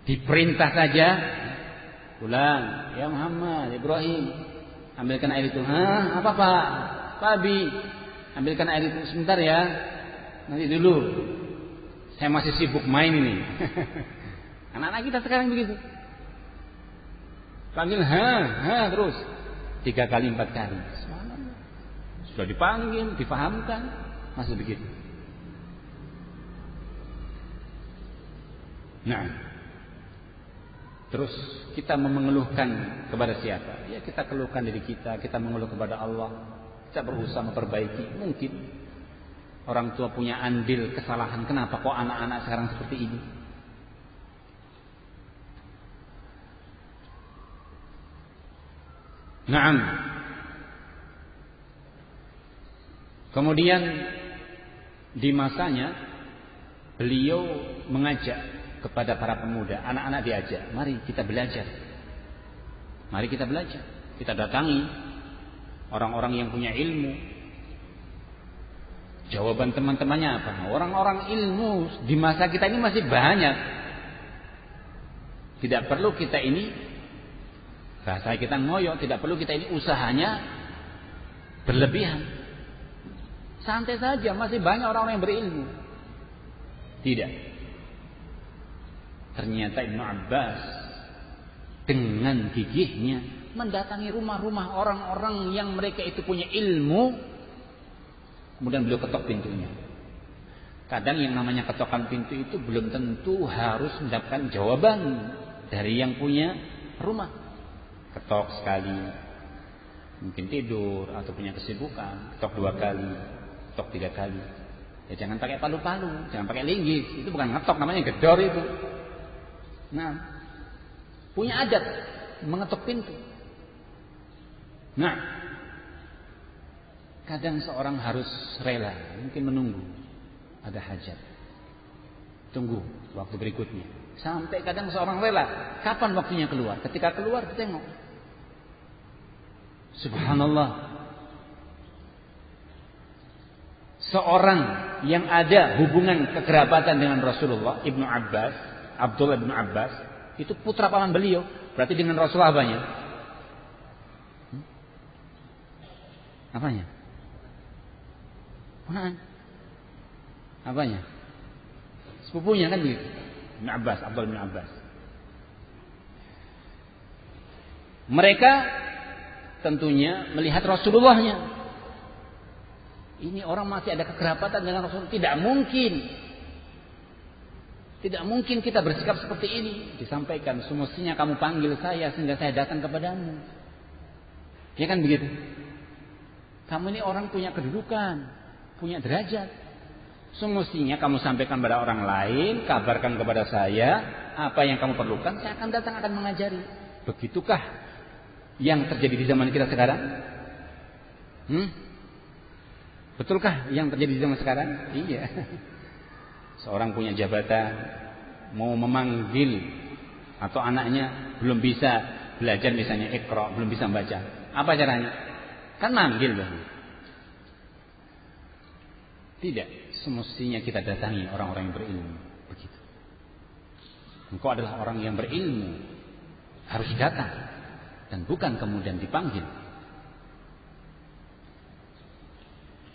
diperintah saja, pulang, ya Muhammad, Ibrahim, ambilkan air itu. Hah, apa Pak? Pak Abi, ambilkan air itu sebentar ya. Nanti dulu. Saya masih sibuk main ini. Anak-anak kita sekarang begitu. Panggil terus 3 kali 4 kali. Sudah dipanggil, difahamkan, masih begitu. Nah, terus kita mengeluhkan kepada siapa? Ya kita keluhkan diri kita mengeluh kepada Allah. Kita berusaha memperbaiki. Mungkin orang tua punya andil kesalahan. Kenapa kok anak-anak sekarang seperti ini? Naam. Kemudian di masanya beliau mengajak kepada para pemuda, anak-anak diajak, mari kita belajar. Mari kita belajar. Kita datangi orang-orang yang punya ilmu. Jawaban teman-temannya apa? Orang-orang ilmu di masa kita ini masih banyak. Tidak perlu kita ini, bahasa kita ngoyo, tidak perlu kita ini usahanya berlebihan. Santai saja, masih banyak orang-orang yang berilmu. Tidak. Ternyata Ibnu Abbas dengan gigihnya mendatangi rumah-rumah orang-orang yang mereka itu punya ilmu. Kemudian beliau ketok pintunya. Kadang yang namanya ketokan pintu itu belum tentu harus mendapatkan jawaban dari yang punya rumah. Ketok sekali, mungkin tidur atau punya kesibukan. Ketok 2 kali, ketok 3 kali. Ya jangan pakai palu-palu, jangan pakai linggis. Itu bukan ngetok, namanya gedor itu. Nah, punya adat mengetok pintu. Nah, kadang seorang harus rela, mungkin menunggu ada hajat. Tunggu waktu berikutnya. Sampai kadang seorang rela, kapan waktunya keluar? Ketika keluar kita tengok. Subhanallah. Seorang yang ada hubungan kekerabatan dengan Rasulullah, Ibnu Abbas, Abdullah bin Abbas, itu putra paman beliau. Berarti dengan Rasulullah apanya? Apanya? Punaan. Apanya? Sepupunya kan begitu. Ibnu Abbas, Abdullah bin Abbas. Mereka tentunya melihat Rasulullahnya. Ini orang masih ada kekerabatan dengan Rasulullah. Tidak mungkin. Tidak mungkin kita bersikap seperti ini. Disampaikan, semestinya kamu panggil saya sehingga saya datang kepadamu. Ya kan begitu? Kamu ini orang punya kedudukan, punya derajat. Semestinya kamu sampaikan pada orang lain, kabarkan kepada saya apa yang kamu perlukan, saya akan datang, akan mengajari. Begitukah yang terjadi di zaman kita sekarang? Betulkah yang terjadi di zaman sekarang? Iya. Seorang punya jabatan, mau memanggil atau anaknya belum bisa belajar misalnya Iqra, belum bisa baca. Apa caranya? Kan manggil dong. Tidak, semestinya kita datangi orang-orang yang berilmu. Begitu. Engkau adalah orang yang berilmu, harus datang dan bukan kemudian dipanggil.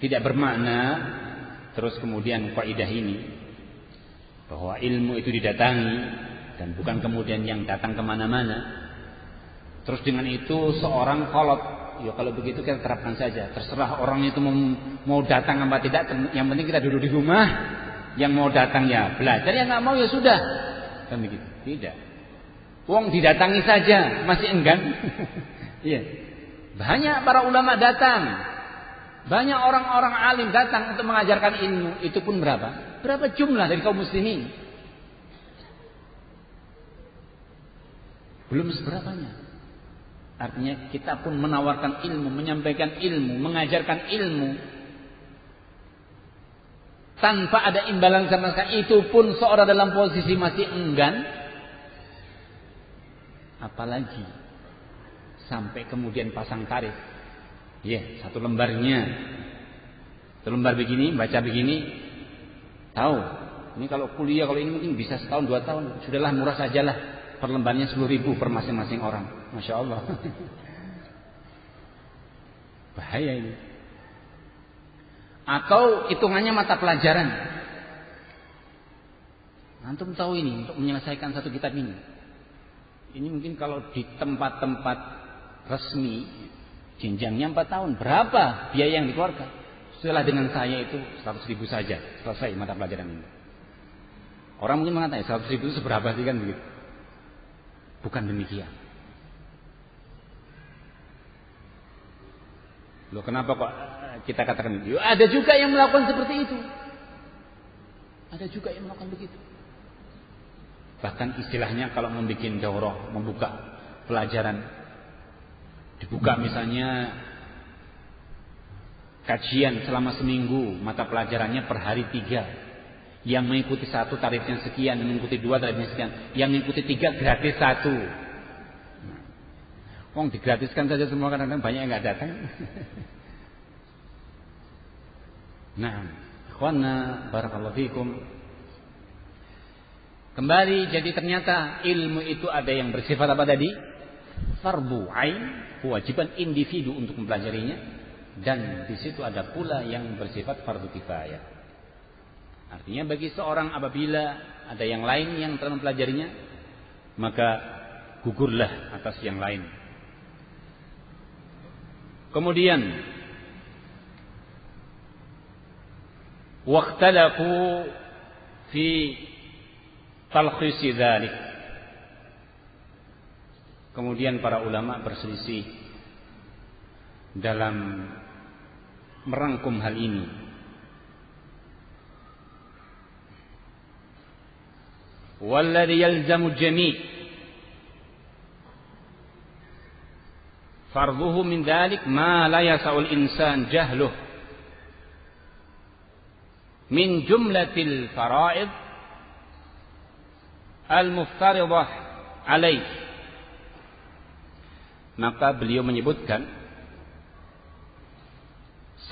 Tidak bermakna terus kemudian kaidah ini bahwa ilmu itu didatangi dan bukan kemudian yang datang kemana-mana. Terus dengan itu seorang kolot, ya kalau begitu kita terapkan saja. Terserah orang itu mau datang apa tidak, yang penting kita duduk di rumah. Yang mau datang ya belajar, yang nggak mau ya sudah. Kan begitu. Tidak. Wong didatangi saja masih enggan. Iya. Banyak para ulama datang. Banyak orang-orang alim datang untuk mengajarkan ilmu. Itu pun berapa? Berapa jumlah dari kaum muslimin? Belum seberapanya. Artinya kita pun menawarkan ilmu, menyampaikan ilmu, mengajarkan ilmu tanpa ada imbalan sama sekali. Itu pun seorang dalam posisi masih enggan. Apalagi sampai kemudian pasang tarif. Satu lembarnya. Satu lembar begini, baca begini. Tahu. Ini kalau kuliah, kalau ini mungkin bisa setahun, 2 tahun. Sudahlah, murah sajalah. Per lembarnya 10.000 per masing-masing orang. Masya Allah. Bahaya ini. Atau hitungannya mata pelajaran. Antum tahu ini untuk menyelesaikan satu kitab ini. Ini mungkin kalau di tempat-tempat resmi jenjangnya 4 tahun. Berapa biaya yang dikeluarkan? Setelah dengan saya itu 100.000 saja selesai mata pelajaran ini. Orang mungkin mengatakan 100.000 itu seberapa sih kan begitu? Bukan demikian. Loh, kenapa kok kita katakan itu? Ada juga yang melakukan seperti itu. Ada juga yang melakukan begitu. Bahkan istilahnya kalau membuat daurah, membuka pelajaran, dibuka misalnya kajian selama seminggu, mata pelajarannya per hari 3. Yang mengikuti 1 tarifnya sekian, yang mengikuti 2 tarifnya sekian, yang mengikuti 3 gratis 1. Wong digratiskan saja semua, kadang-kadang banyak yang nggak datang. Nah, ikhwana barakallahu fikum. Kembali, jadi ternyata ilmu itu ada yang bersifat apa tadi? Fardu ain, kewajiban individu untuk mempelajarinya, dan di situ ada pula yang bersifat fardu kifayah. Artinya bagi seorang apabila ada yang lain yang telah mempelajarinya, maka gugurlah atas yang lain. Kemudian waqtalafu fi talkhis dzalik. Kemudian para ulama berselisih dalam merangkum hal ini. Walladhi yalzamu jami' farduhu min dzalik ma la yasa'ul insan jahluh min jumlatil fara'id al-muftaridah alaih. Maka beliau menyebutkan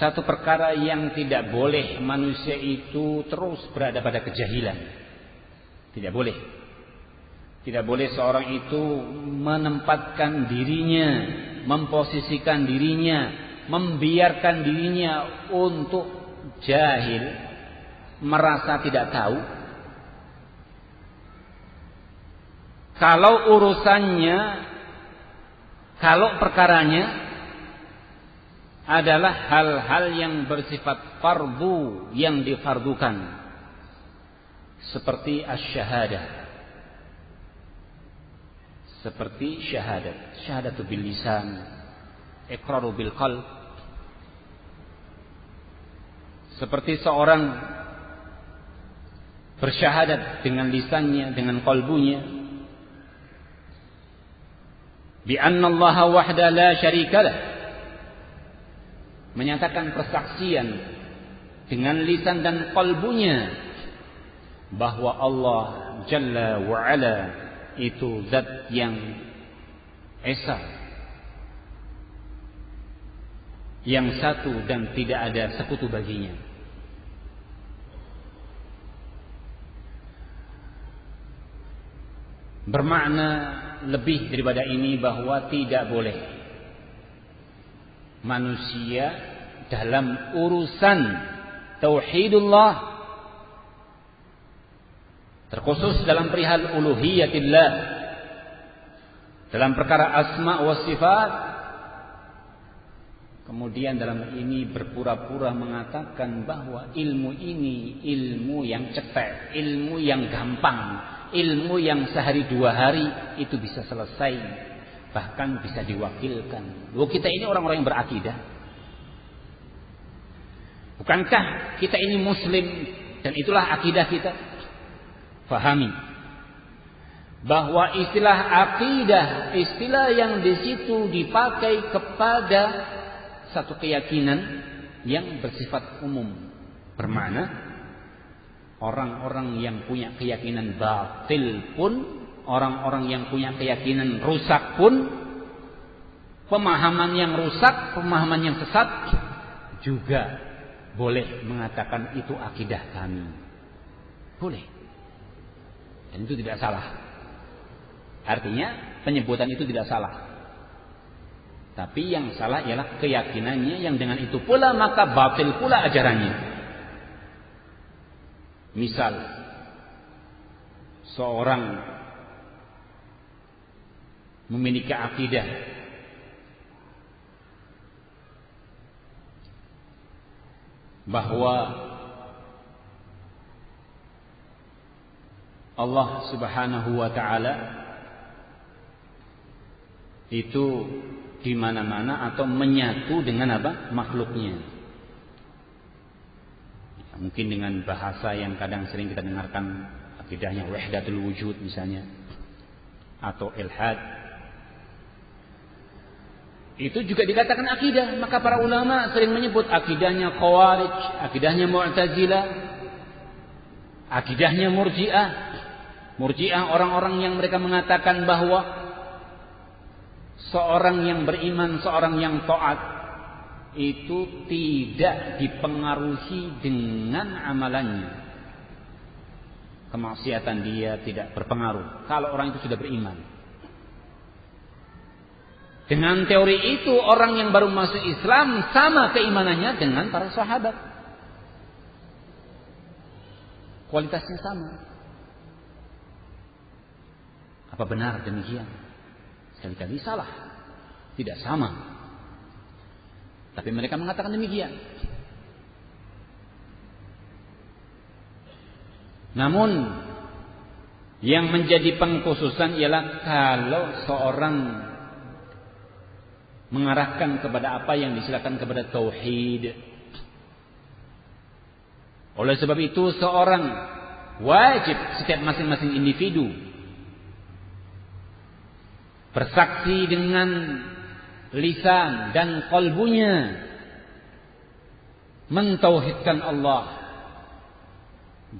satu perkara yang tidak boleh manusia itu terus berada pada kejahilan. Tidak boleh. Tidak boleh seorang itu menempatkan dirinya, memposisikan dirinya, membiarkan dirinya untuk jahil, merasa tidak tahu. Kalau urusannya, kalau perkaranya adalah hal-hal yang bersifat fardu yang difardukan, seperti asy-syahadah, seperti syahadatu bil lisan, iqraru bil qalb, seperti seorang bersyahadat dengan lisannya, dengan qalbunya, bi anna Allah wahda la syarikalah, menyatakan persaksian dengan lisan dan qalbunya bahwa Allah Jalla wa'ala itu zat yang esa, yang satu dan tidak ada sekutu baginya. Bermakna lebih daripada ini bahwa tidak boleh manusia dalam urusan tauhidullah, terkhusus dalam perihal uluhiyatillah, dalam perkara asma wa sifat, kemudian dalam ini berpura-pura mengatakan bahwa ilmu ini ilmu yang cetek, ilmu yang gampang, ilmu yang sehari 2 hari itu bisa selesai, bahkan bisa diwakilkan. Loh, kita ini orang-orang yang berakidah. Bukankah kita ini muslim dan itulah akidah kita? Fahami bahwa istilah akidah, istilah yang di situ dipakai kepada satu keyakinan yang bersifat umum, bermakna orang-orang yang punya keyakinan batil pun, orang-orang yang punya keyakinan rusak pun, pemahaman yang rusak, pemahaman yang sesat juga boleh mengatakan itu akidah kami. Boleh. Dan itu tidak salah. Artinya penyebutan itu tidak salah. Tapi yang salah ialah keyakinannya, yang dengan itu pula maka batil pula ajarannya. Misal seorang memiliki akidah bahwa Allah Subhanahu wa taala itu di mana-mana atau menyatu dengan apa? Makhluknya. Ya, mungkin dengan bahasa yang kadang sering kita dengarkan, akidahnya wahdatul wujud misalnya, atau ilhad. Itu juga dikatakan akidah. Maka para ulama sering menyebut akidahnya Khawarij, akidahnya Mu'tazilah, akidahnya Murji'ah. Murji'ah orang-orang yang mereka mengatakan bahwa seorang yang beriman, seorang yang taat itu tidak dipengaruhi dengan amalannya. Kemaksiatan dia tidak berpengaruh kalau orang itu sudah beriman. Dengan teori itu orang yang baru masuk Islam sama keimanannya dengan para sahabat. Kualitasnya sama. Apa benar demikian? Sekali-kali salah, tidak sama. Tapi mereka mengatakan demikian. Namun yang menjadi pengkhususan ialah kalau seorang mengarahkan kepada apa yang disilakan kepada tauhid. Oleh sebab itu seorang wajib, setiap masing-masing individu bersaksi dengan lisan dan qalbunya mentauhidkan Allah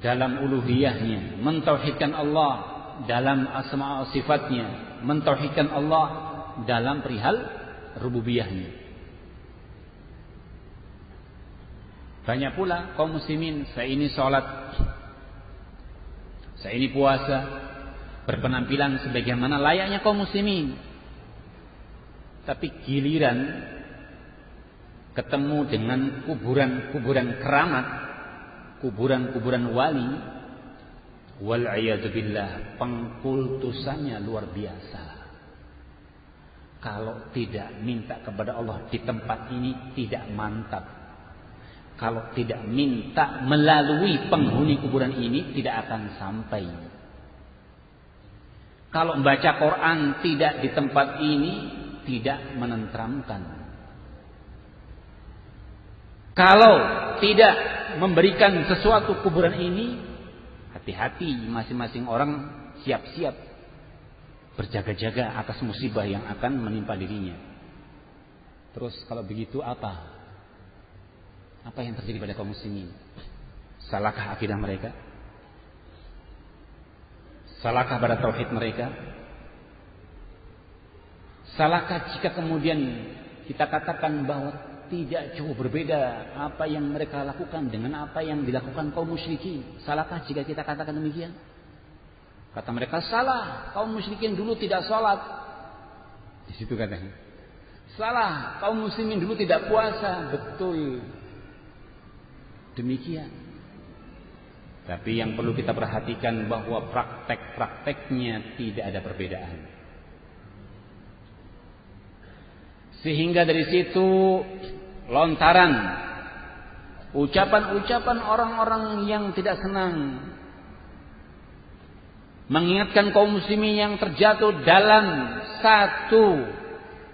dalam uluhiyahnya, mentauhidkan Allah dalam asma wa sifatnya, mentauhidkan Allah dalam perihal rububiyahnya. Banyak pula kaum muslimin, saya ini sholat, saya ini puasa, berpenampilan sebagaimana layaknya kaum muslimin. Tapi giliran ketemu dengan kuburan-kuburan keramat, kuburan-kuburan wali, wal a'yadzubillah, pengkultusannya luar biasa. Kalau tidak minta kepada Allah di tempat ini tidak mantap. Kalau tidak minta melalui penghuni kuburan ini tidak akan sampai. Kalau membaca Quran tidak di tempat ini tidak menenteramkan. Kalau tidak memberikan sesuatu kuburan ini, hati-hati, masing-masing orang siap-siap berjaga-jaga atas musibah yang akan menimpa dirinya. Terus kalau begitu apa? Apa yang terjadi pada kaum muslimin? Salahkah akidah mereka? Salahkah pada tauhid mereka? Salahkah jika kemudian kita katakan bahwa tidak jauh berbeda apa yang mereka lakukan dengan apa yang dilakukan kaum musyrikin? Salahkah jika kita katakan demikian? Kata mereka, salah, kaum musyrikin dulu tidak sholat. Di situ katanya. Salah, kaum muslimin dulu tidak puasa. Betul. Demikian. Tapi yang perlu kita perhatikan bahwa praktek-prakteknya tidak ada perbedaan. Sehingga dari situ lontaran ucapan-ucapan orang-orang yang tidak senang mengingatkan kaum muslimin yang terjatuh dalam satu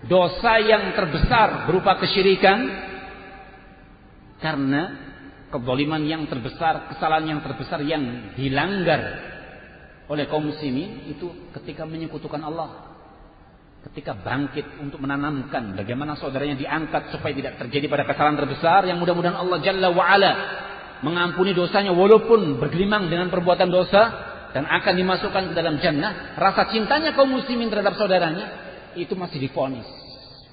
dosa yang terbesar berupa kesyirikan, karena kezaliman yang terbesar, kesalahan yang terbesar yang dilanggar oleh kaum muslimin itu ketika menyekutukan Allah. Ketika bangkit untuk menanamkan bagaimana saudaranya diangkat supaya tidak terjadi pada kesalahan terbesar yang mudah-mudahan Allah Jalla wa'ala mengampuni dosanya walaupun bergelimang dengan perbuatan dosa dan akan dimasukkan ke dalam jannah. Rasa cintanya kaum muslimin terhadap saudaranya itu masih divonis.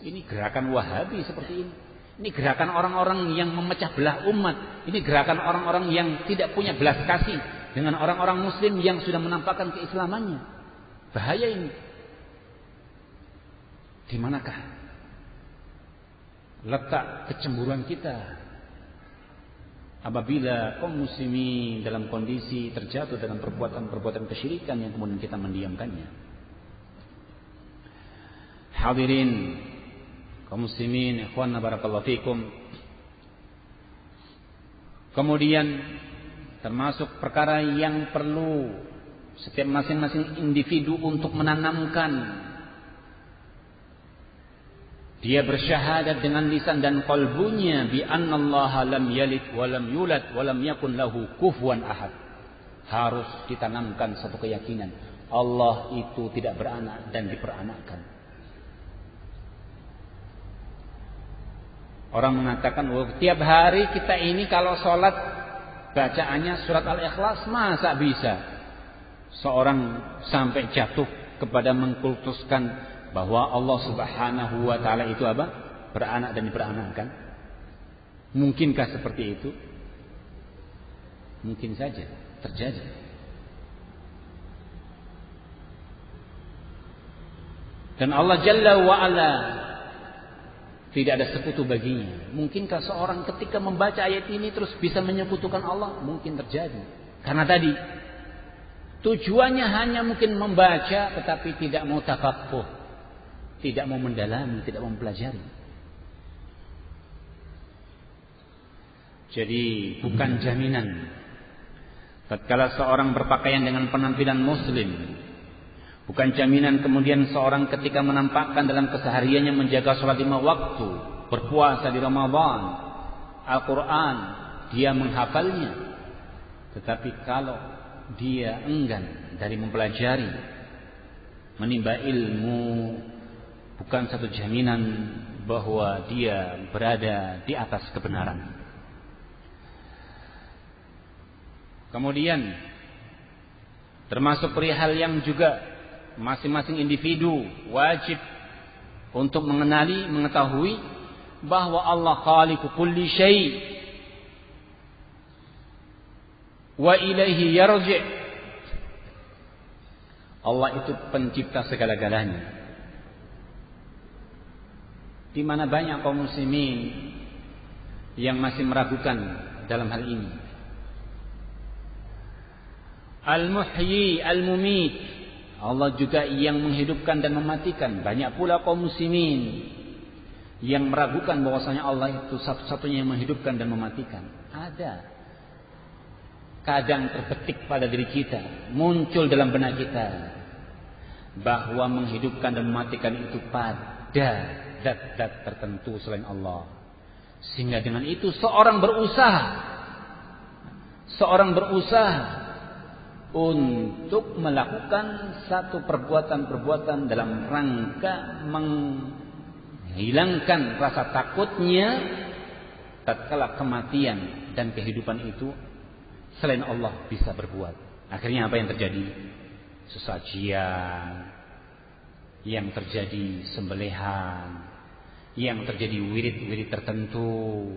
Ini gerakan Wahabi seperti ini. Ini gerakan orang-orang yang memecah belah umat. Ini gerakan orang-orang yang tidak punya belas kasih dengan orang-orang muslim yang sudah menampakkan keislamannya. Bahaya ini. Di manakah letak kecemburuan kita apabila kaum muslimin dalam kondisi terjatuh dalam perbuatan-perbuatan kesyirikan yang kemudian kita mendiamkannya? Hadirin kaum muslimin, ikhwanna barakallahu fikum. Kemudian termasuk perkara yang perlu setiap masing-masing individu untuk menanamkan. Dia bersyahadat dengan lisan dan qalbunya bi annallaha lam yalid wa lam yulad wa lam yakun lahu kufuwan ahad. Harus ditanamkan satu keyakinan, Allah itu tidak beranak dan diperanakkan. Orang mengatakan, "Oh, tiap hari kita ini kalau sholat bacaannya surat Al-Ikhlas, masa bisa?" Seorang sampai jatuh kepada mengkultuskan bahwa Allah Subhanahu wa taala itu apa? Beranak dan diperanakkan. Mungkinkah seperti itu? Mungkin saja terjadi. Dan Allah Jalla wa ala tidak ada sekutu baginya. Mungkinkah seorang ketika membaca ayat ini terus bisa menyekutukan Allah? Mungkin terjadi. Karena tadi tujuannya hanya mungkin membaca tetapi tidak mau tafaqquh. Tidak mau mendalami, tidak mau mempelajari. Jadi bukan jaminan tatkala seorang berpakaian dengan penampilan muslim, bukan jaminan kemudian seorang ketika menampakkan dalam kesehariannya menjaga sholat 5 waktu, berpuasa di Ramadan, Al-Quran, dia menghafalnya. Tetapi kalau dia enggan dari mempelajari, menimba ilmu, bukan satu jaminan bahwa dia berada di atas kebenaran. Kemudian termasuk perihal yang juga masing-masing individu wajib untuk mengenali, mengetahui bahwa Allah khaliqu kulli syai' wa ilaihi yarji'. Allah itu pencipta segala-galanya. Di mana banyak kaum muslimin yang masih meragukan dalam hal ini. Al-Muhyi, Al-Mumit. Allah juga yang menghidupkan dan mematikan. Banyak pula kaum muslimin yang meragukan bahwasanya Allah itu satu-satunya yang menghidupkan dan mematikan. Ada. Kadang terbetik pada diri kita, muncul dalam benak kita bahwa menghidupkan dan mematikan itu pada zat-zat tertentu selain Allah. Sehingga dengan itu seorang berusaha untuk melakukan satu perbuatan-perbuatan dalam rangka menghilangkan rasa takutnya tatkala kematian dan kehidupan itu selain Allah bisa berbuat. Akhirnya apa yang terjadi? Sesajian, yang terjadi sembelihan, yang terjadi wirid-wirid tertentu,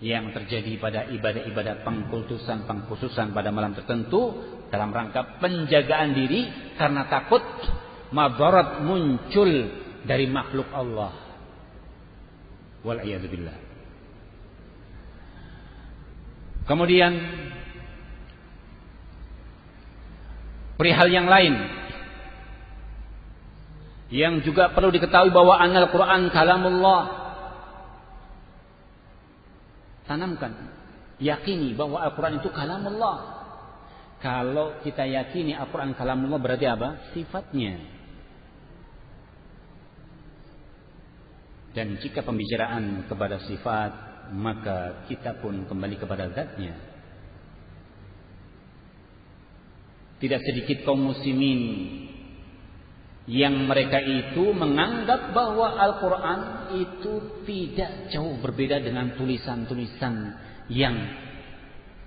yang terjadi pada ibadah-ibadah pengkhususan pada malam tertentu dalam rangka penjagaan diri karena takut madarat muncul dari makhluk Allah. Wal'iyadzubillah. Kemudian perihal yang lain yang juga perlu diketahui bahwa Al-Quran kalamullah. Tanamkan, yakini bahwa Al-Quran itu kalamullah. Kalau kita yakini Al-Quran kalamullah berarti apa? Sifatnya. Dan jika pembicaraan kepada sifat, maka kita pun kembali kepada zatnya. Tidak sedikit kaum muslimin yang mereka itu menganggap bahwa Al-Quran itu tidak jauh berbeda dengan tulisan-tulisan yang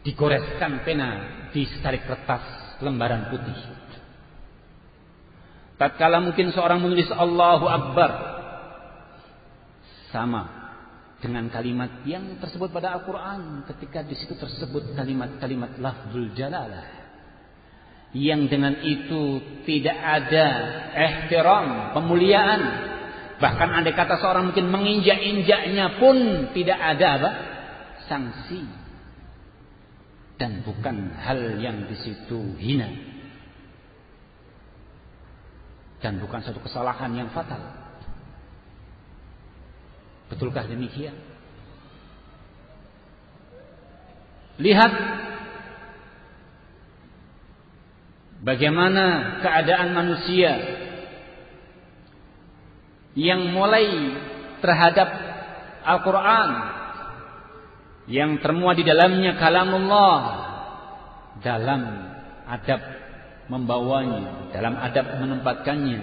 digoreskan pena di setarik kertas lembaran putih. Tatkala mungkin seorang menulis Allahu Akbar, sama dengan kalimat yang tersebut pada Al-Quran ketika di situ tersebut kalimat-kalimat lafzul jalalah, yang dengan itu tidak ada ihtiram, pemuliaan. Bahkan andai kata seorang mungkin menginjak-injaknya pun tidak ada apa? Sanksi. Dan bukan hal yang di situ hina. Dan bukan satu kesalahan yang fatal. Betulkah demikian? Lihat bagaimana keadaan manusia yang mulai terhadap Al-Quran yang termuat di dalamnya kalamullah, dalam adab membawanya, dalam adab menempatkannya,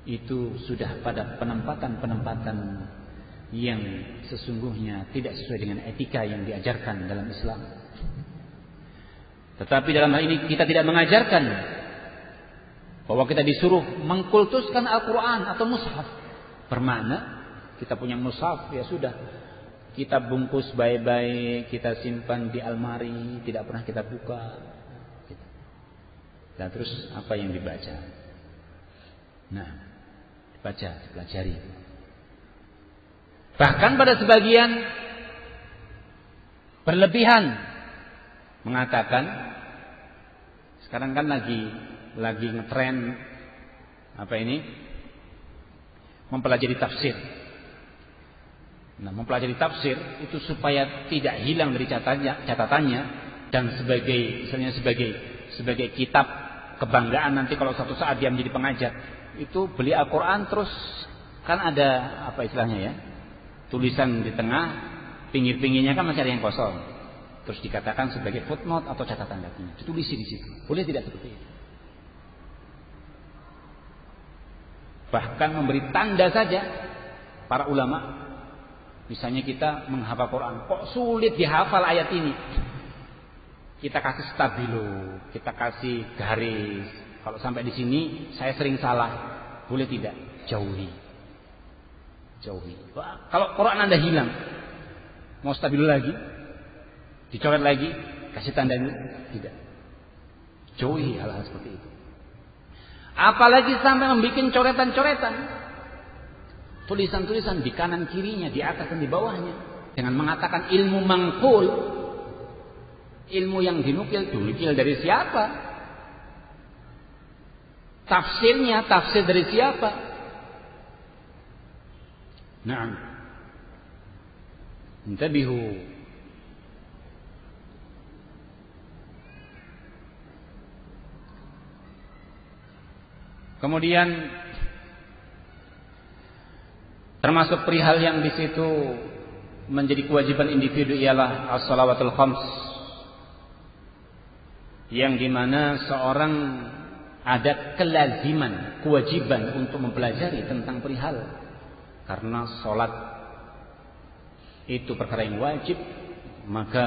itu sudah pada penempatan-penempatan yang sesungguhnya tidak sesuai dengan etika yang diajarkan dalam Islam. Tetapi dalam hal ini kita tidak mengajarkan bahwa kita disuruh mengkultuskan Al-Quran atau mushaf. Bermakna kita punya mushaf, ya sudah, kita bungkus baik-baik, kita simpan di almari, tidak pernah kita buka. Dan terus apa yang dibaca? Nah, dibaca, dipelajari. Bahkan pada sebagian berlebihan mengatakan, sekarang kan lagi ngetren apa ini? Mempelajari tafsir. Nah, mempelajari tafsir itu supaya tidak hilang dari catatannya dan misalnya sebagai kitab kebanggaan nanti kalau suatu saat dia menjadi pengajar. Itu beli Al-Quran terus kan ada apa istilahnya ya? Tulisan di tengah, pinggir-pinggirnya kan masih ada yang kosong. Terus dikatakan sebagai footnote atau catatan kakinya. Ditulisi di situ. Boleh tidak seperti itu? Bahkan memberi tanda saja para ulama. Misalnya kita menghafal Quran, kok sulit dihafal ayat ini? Kita kasih stabilo, kita kasih garis. Kalau sampai di sini saya sering salah. Boleh tidak? Jauhi. Kalau Quran Anda hilang, mau stabilo lagi? Dicoret lagi, kasih tanda ini, tidak. Jauhi hal-hal seperti itu. Apalagi sampai membuat coretan-coretan, tulisan-tulisan di kanan kirinya, di atas dan di bawahnya, dengan mengatakan ilmu mangkul, ilmu yang dinukil dari siapa? Tafsirnya, tafsir dari siapa? Na'am. Intabihu. Kemudian termasuk perihal yang di situ menjadi kewajiban individu ialah as-salawatul khams, yang dimana seorang ada kelaziman, kewajiban untuk mempelajari tentang perihal, karena salat itu perkara yang wajib, maka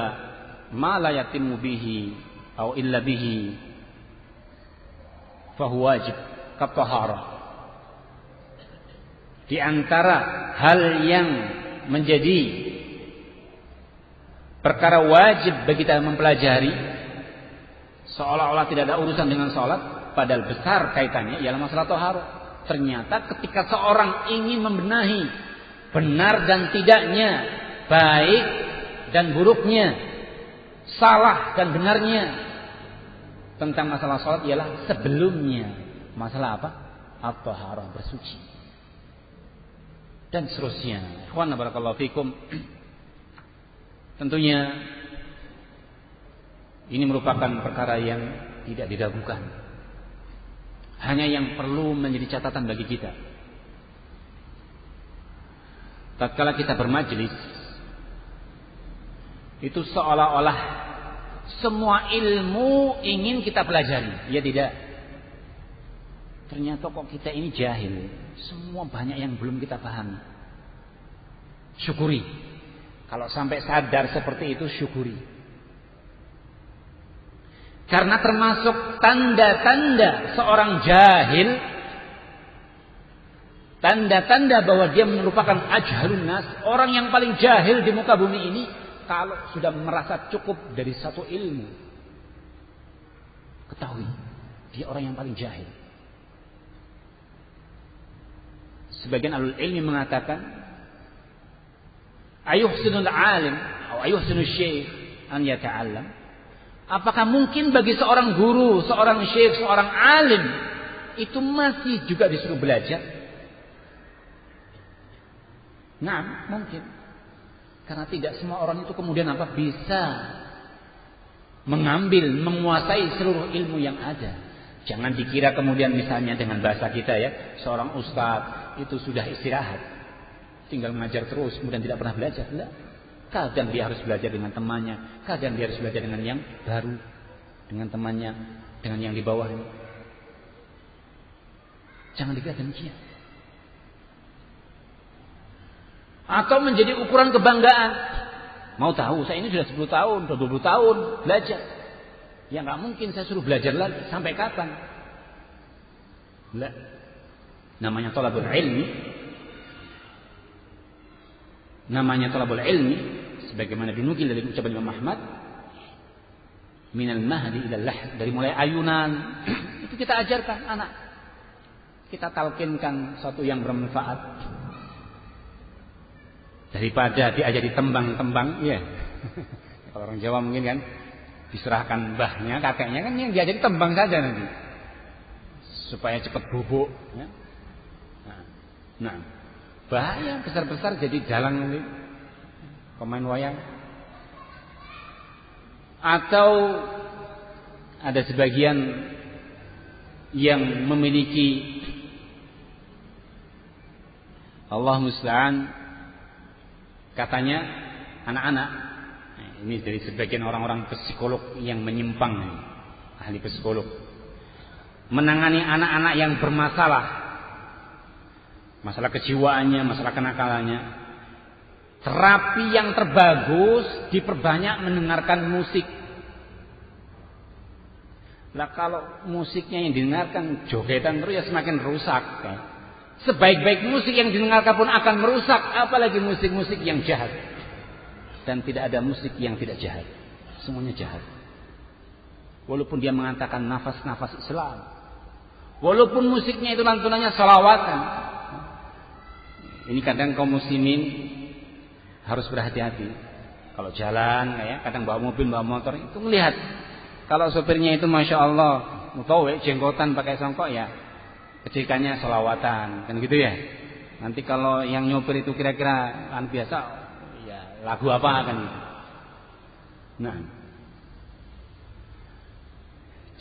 ma la yatimmu bihi atau illa bihi fahuwa wajib kafaharah. Di antara hal yang menjadi perkara wajib bagi kita mempelajari, seolah-olah tidak ada urusan dengan salat, padahal besar kaitannya ialah masalah taharah. Ternyata ketika seorang ingin membenahi benar dan tidaknya, baik dan buruknya, salah dan benarnya tentang masalah salat ialah sebelumnya masalah apa? At-taharah, bersuci. Dan seterusnya. Ikhwan barakallahu fikum. Tentunya Ini merupakan perkara yang tidak diragukan. Hanya yang perlu menjadi catatan bagi kita. Tatkala kita bermajlis, itu seolah-olah semua ilmu ingin kita pelajari. Ya tidak. Ternyata kok kita ini jahil. Semua banyak yang belum kita pahami. Syukuri. Kalau sampai sadar seperti itu, syukuri. Karena termasuk tanda-tanda seorang jahil, tanda-tanda bahwa dia merupakan ajhalun nas, orang yang paling jahil di muka bumi ini, kalau sudah merasa cukup dari satu ilmu, ketahui dia orang yang paling jahil. Sebagian ahlul ilmi mengatakan, ayuhsinul alim atau ayuhsinul syekh an yata'allam. Apakah mungkin bagi seorang guru, seorang syekh, seorang alim itu masih juga disuruh belajar? Nah, mungkin. Karena tidak semua orang itu kemudian bisa mengambil, menguasai seluruh ilmu yang ada. Jangan dikira kemudian misalnya dengan bahasa kita ya, seorang ustadz itu sudah istirahat, tinggal mengajar terus, kemudian tidak pernah belajar. Tidak. Kadang dia harus belajar dengan temannya, kadang dia harus belajar dengan yang baru, dengan temannya, dengan yang di bawahnya. Jangan dikira demikian. Atau menjadi ukuran kebanggaan. Mau tahu, saya ini sudah 10 tahun, sudah 20 tahun belajar. Ya nggak mungkin saya suruh belajar lagi. Sampai kapan? Enggak. Namanya thalabul ilmi. Namanya thalabul ilmi. Sebagaimana dinukil dari ucapan Imam Ahmad, minal mahdi ilal lahd, dari mulai ayunan itu kita ajarkan anak, kita talkinkan sesuatu yang bermanfaat daripada diajari tembang-tembang. Ya, kalau orang Jawa mungkin kan diserahkan mbahnya, kakeknya kan yang diajari tembang saja nanti supaya cepat bubuk. Ya. Nah, bahaya besar-besar jadi dalang nanti. Pemain wayang. Atau ada sebagian yang memiliki, Allah musta'an, katanya anak-anak, ini dari sebagian orang-orang psikolog yang menyimpang, ahli psikolog, menangani anak-anak yang bermasalah, masalah kejiwaannya, masalah kenakalannya. Terapi yang terbagus diperbanyak mendengarkan musik. Lah kalau musiknya yang didengarkan jogetan terus ya semakin rusak. Ya. Sebaik-baik musik yang didengarkan pun akan merusak, apalagi musik-musik yang jahat. Dan tidak ada musik yang tidak jahat. Semuanya jahat. Walaupun dia mengatakan nafas-nafas Islam. Walaupun musiknya itu lantunannya salawatan. Ini kadang kaum muslimin harus berhati-hati. Kalau jalan, ya, kadang bawa mobil, bawa motor, itu melihat. Kalau sopirnya itu masya Allah, mutawwe, jenggotan pakai songkok ya, kecikannya selawatan, kan gitu ya. Nanti kalau yang nyopir itu kira-kira kan biasa, ya lagu apa kan gitu. Nah,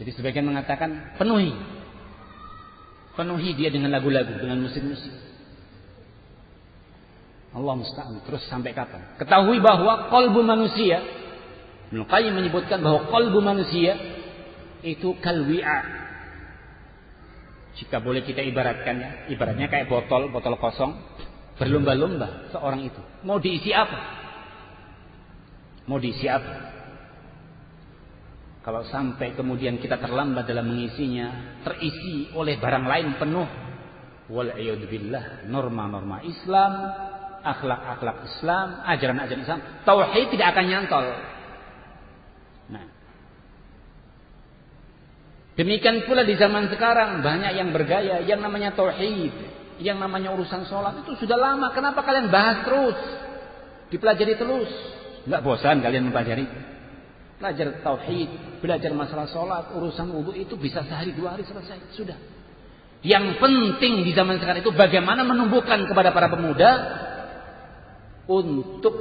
jadi sebagian mengatakan penuhi dia dengan lagu-lagu, dengan musik-musik. Allah musta'an. Terus sampai kapan? Ketahui bahwa qalbu manusia, Ibnu Qayyim menyebutkan bahwa qalbu manusia itu kalwi'a. Jika boleh kita ibaratkannya, ibaratnya kayak botol kosong, berlomba-lomba seorang itu. Mau diisi apa? Kalau sampai kemudian kita terlambat dalam mengisinya, terisi oleh barang lain penuh, wal a'yadu billah, norma-norma Islam, akhlak-akhlak Islam, ajaran-ajaran Islam, tauhid tidak akan nyantol. Nah, demikian pula di zaman sekarang banyak yang bergaya, yang namanya tauhid, yang namanya urusan sholat itu sudah lama. Kenapa kalian bahas terus, dipelajari terus? Enggak bosan kalian mempelajari? Belajar tauhid, belajar masalah sholat, urusan wudu itu bisa sehari 2 hari selesai, sudah. Yang penting di zaman sekarang itu bagaimana menumbuhkan kepada para pemuda untuk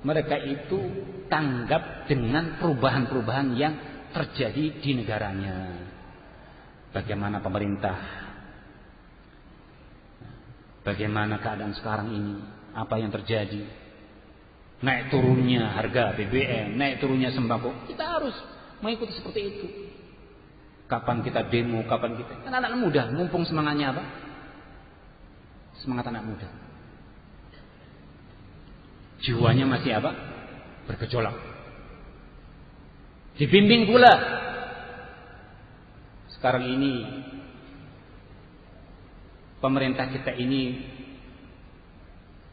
mereka itu tanggap dengan perubahan-perubahan yang terjadi di negaranya. Bagaimana pemerintah, bagaimana keadaan sekarang ini, apa yang terjadi, naik turunnya harga BBM, naik turunnya sembako, kita harus mengikuti seperti itu. Kapan kita demo, kapan kita, kan anak muda, mumpung semangatnya apa? Semangat anak muda, jiwanya masih apa? Bergejolak. Dibimbing pula. Sekarang ini pemerintah kita ini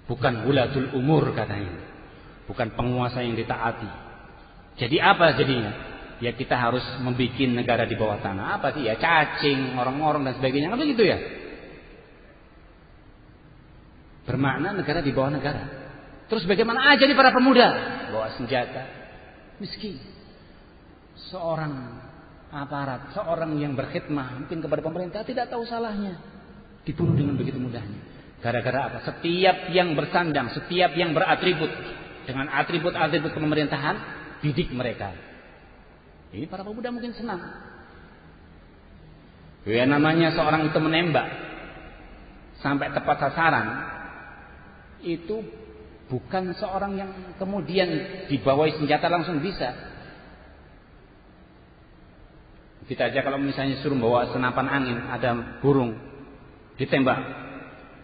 bukan wulatul umur katanya, bukan penguasa yang ditaati. Jadi apa jadinya? Ya kita harus membuat negara di bawah tanah. Apa sih ya? Cacing, orang-orang dan sebagainya. Kan begitu ya? Bermakna negara di bawah negara. Terus bagaimana aja nih para pemuda? Bawa senjata. Miskin. Seorang aparat, seorang yang berkhidmah mungkin kepada pemerintah tidak tahu salahnya. Dibunuh dengan begitu mudahnya. Gara-gara apa? Setiap yang bersandang, setiap yang beratribut dengan atribut-atribut pemerintahan, didik mereka. Ini para pemuda mungkin senang. Ya namanya seorang itu menembak sampai tepat sasaran, itu bukan seorang yang kemudian dibawahi senjata langsung bisa. Kita aja kalau misalnya suruh bawa senapan angin, ada burung ditembak,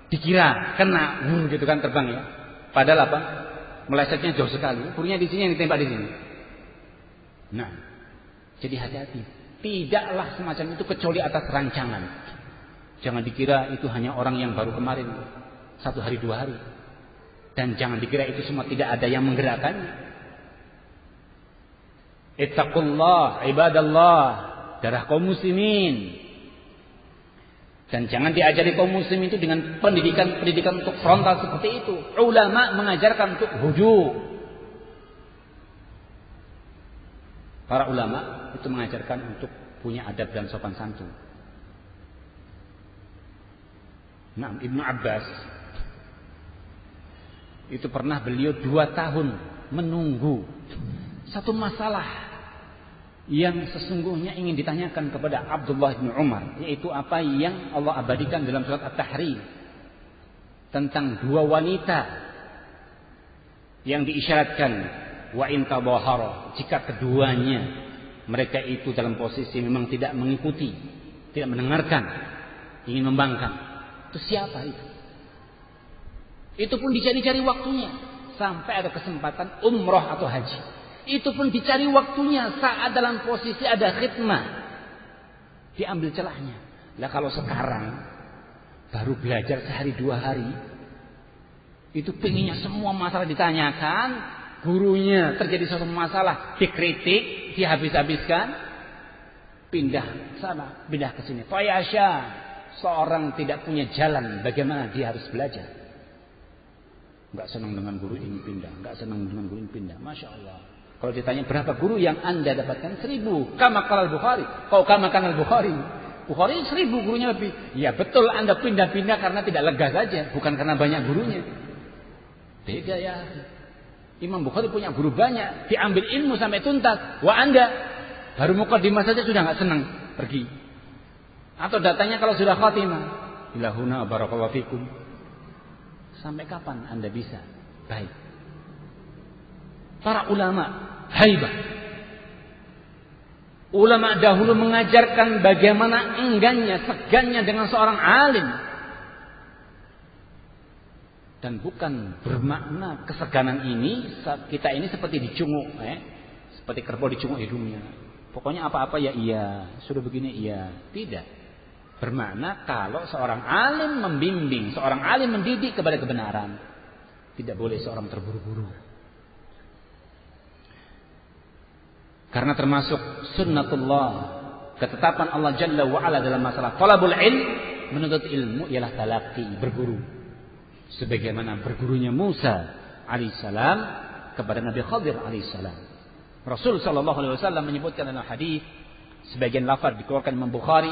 dikira kena, gitu kan terbang ya. Padahal apa? Melesetnya jauh sekali. Burungnya di sini yang ditembak di sini. Nah, jadi hati-hati. Tidaklah semacam itu kecuali atas rancangan. Jangan dikira itu hanya orang yang baru kemarin 1 hari 2 hari. Dan jangan dikira itu semua tidak ada yang menggerakkannya. Ittaqullah ibadallah, darah kaum muslimin. Dan jangan diajari kaum muslimin itu dengan pendidikan untuk frontal seperti itu. Ulama mengajarkan untuk hujur. Para ulama itu mengajarkan untuk punya adab dan sopan santun. Nah, Ibnu Abbas itu pernah beliau 2 tahun menunggu satu masalah yang sesungguhnya ingin ditanyakan kepada Abdullah bin Umar, yaitu apa yang Allah abadikan dalam surat At-Tahrim tentang 2 wanita yang diisyaratkan wa in tadhahara, jika keduanya mereka itu dalam posisi memang tidak mengikuti, tidak mendengarkan, ingin membangkang. Itu siapa itu? Itu pun dicari-cari waktunya sampai ada kesempatan umrah atau haji. Itu pun dicari waktunya saat dalam posisi ada khidmah, diambil celahnya. Lah kalau sekarang baru belajar sehari 2 hari, itu pengennya semua masalah ditanyakan. Gurunya terjadi suatu masalah, dikritik, dihabis-habiskan, pindah sana, pindah ke sini. Fayasha, seorang tidak punya jalan bagaimana dia harus belajar. Enggak senang dengan guru ini pindah, enggak senang dengan guru ini pindah. Masya Allah. Kalau ditanya berapa guru yang Anda dapatkan? 1000. Kama qala al-Bukhari. Kau kama kana al-Bukhari. Bukhari 1000 gurunya lebih. Ya betul Anda pindah-pindah karena tidak lega saja, bukan karena banyak gurunya. Beda ya. Imam Bukhari punya guru banyak, diambil ilmu sampai tuntas. Wah Anda baru muqaddimah saja sudah nggak senang pergi. Atau datanya kalau sudah khatimah, ilahuna barakallahu fikum. Sampai kapan Anda bisa baik? Para ulama haibah. Ulama dahulu mengajarkan bagaimana enggannya, segannya dengan seorang alim. Dan bukan bermakna keseganan ini kita ini seperti dicunguk, seperti kerbau dicunguk hidungnya. Pokoknya apa-apa ya iya, sudah begini iya. Tidak. Bermakna kalau seorang alim membimbing, seorang alim mendidik kepada kebenaran, tidak boleh seorang terburu-buru. Karena termasuk sunnatullah, ketetapan Allah Jalla wa'ala dalam masalah talabul ilm, menuntut ilmu ialah talaqi, berguru. Sebagaimana bergurunya Musa alaihissalam kepada Nabi Khadir alaihissalam. Rasul sallallahu alaihi wasallam menyebutkan dalam hadis, sebagian lafaz dikeluarkan Imam Bukhari,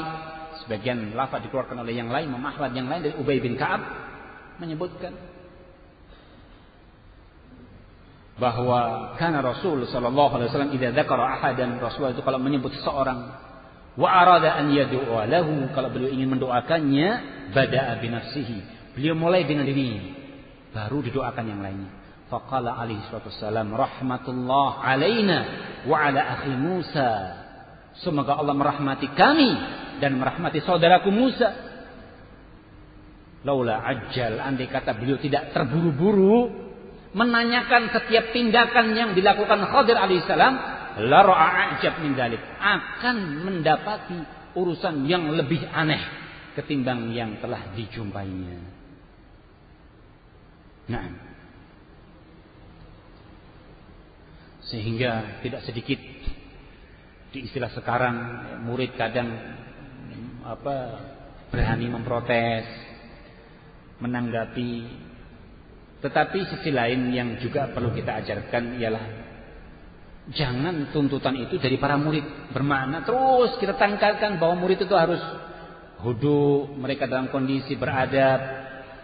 sebagian lafaz dikeluarkan oleh yang lain, Imam Ahmad yang lain dari Ubay bin Ka'ab menyebutkan bahwa karena Rasul sallallahu alaihi wasallam idza dzakara ahadan, Rasul itu kalau menyebut seseorang wa arada an yad'u lahu, kalau beliau ingin mendoakannya, bada'a bi nafsihi, beliau mulai dengan dirinya baru didoakan yang lainnya. Faqala alaihi salatu wassalam rahmatullah alaina wa ala akhi Musa, semoga Allah merahmati kami dan merahmati saudaraku Musa. Laula ajal, andai kata beliau tidak terburu-buru menanyakan setiap tindakan yang dilakukan Khadir alaihissalam, la ra'a ajab min dzalik, akan mendapati urusan yang lebih aneh ketimbang yang telah dijumpainya. Nah, sehingga tidak sedikit di istilah sekarang murid kadang berani memprotes, menanggapi. Tetapi sisi lain yang juga perlu kita ajarkan ialah jangan tuntutan itu dari para murid. Bermakna terus kita tangkalkan bahwa murid itu harus hudu, mereka dalam kondisi beradab.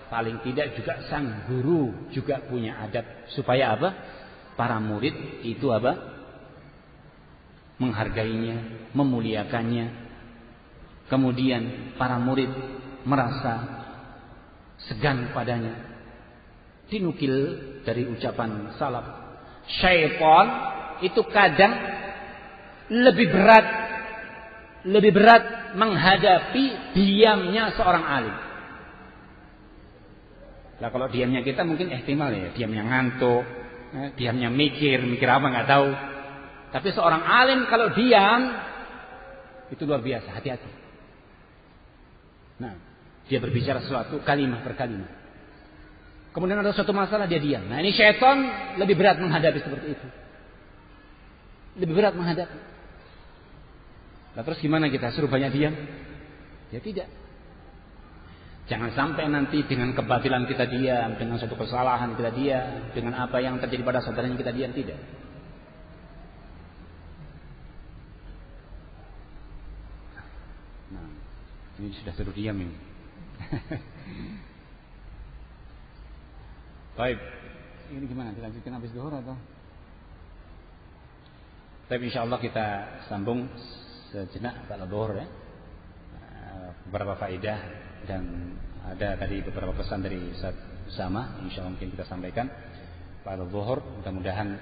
Paling tidak juga sang guru juga punya adab, supaya apa? Para murid itu apa? Menghargainya, memuliakannya. Kemudian para murid merasa segan padanya. Dinukil dari ucapan salaf, syaitan itu kadang lebih berat menghadapi diamnya seorang alim. Lah kalau diamnya kita mungkin ihtimal ya, diamnya ngantuk, diamnya mikir apa nggak tahu. Tapi seorang alim kalau diam itu luar biasa, hati-hati. Nah, dia berbicara sesuatu kalimat per kalimat. Kemudian ada suatu masalah dia diam. Nah, ini syaitan lebih berat menghadapi seperti itu. Lebih berat menghadapi. Nah, terus gimana kita? Suruh banyak diam? Ya tidak. Jangan sampai nanti dengan kebatilan kita diam, dengan suatu kesalahan kita diam, dengan apa yang terjadi pada saudaranya kita diam, tidak. Nah, ini sudah suruh diam ini. Baik, ini gimana? Dilanjutkan habis zuhur atau? Tapi insyaallah kita sambung sejenak pada zuhur ya. Beberapa faedah dan ada tadi beberapa pesan dari Ustaz Usama, insyaallah mungkin kita sampaikan pada zuhur. Mudah-mudahan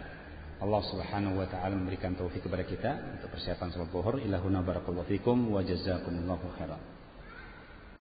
Allah Subhanahu wa taala memberikan taufik kepada kita untuk persiapan salat zuhur. Ilahuna barakallahu fikum wa jazakumullahu khairan.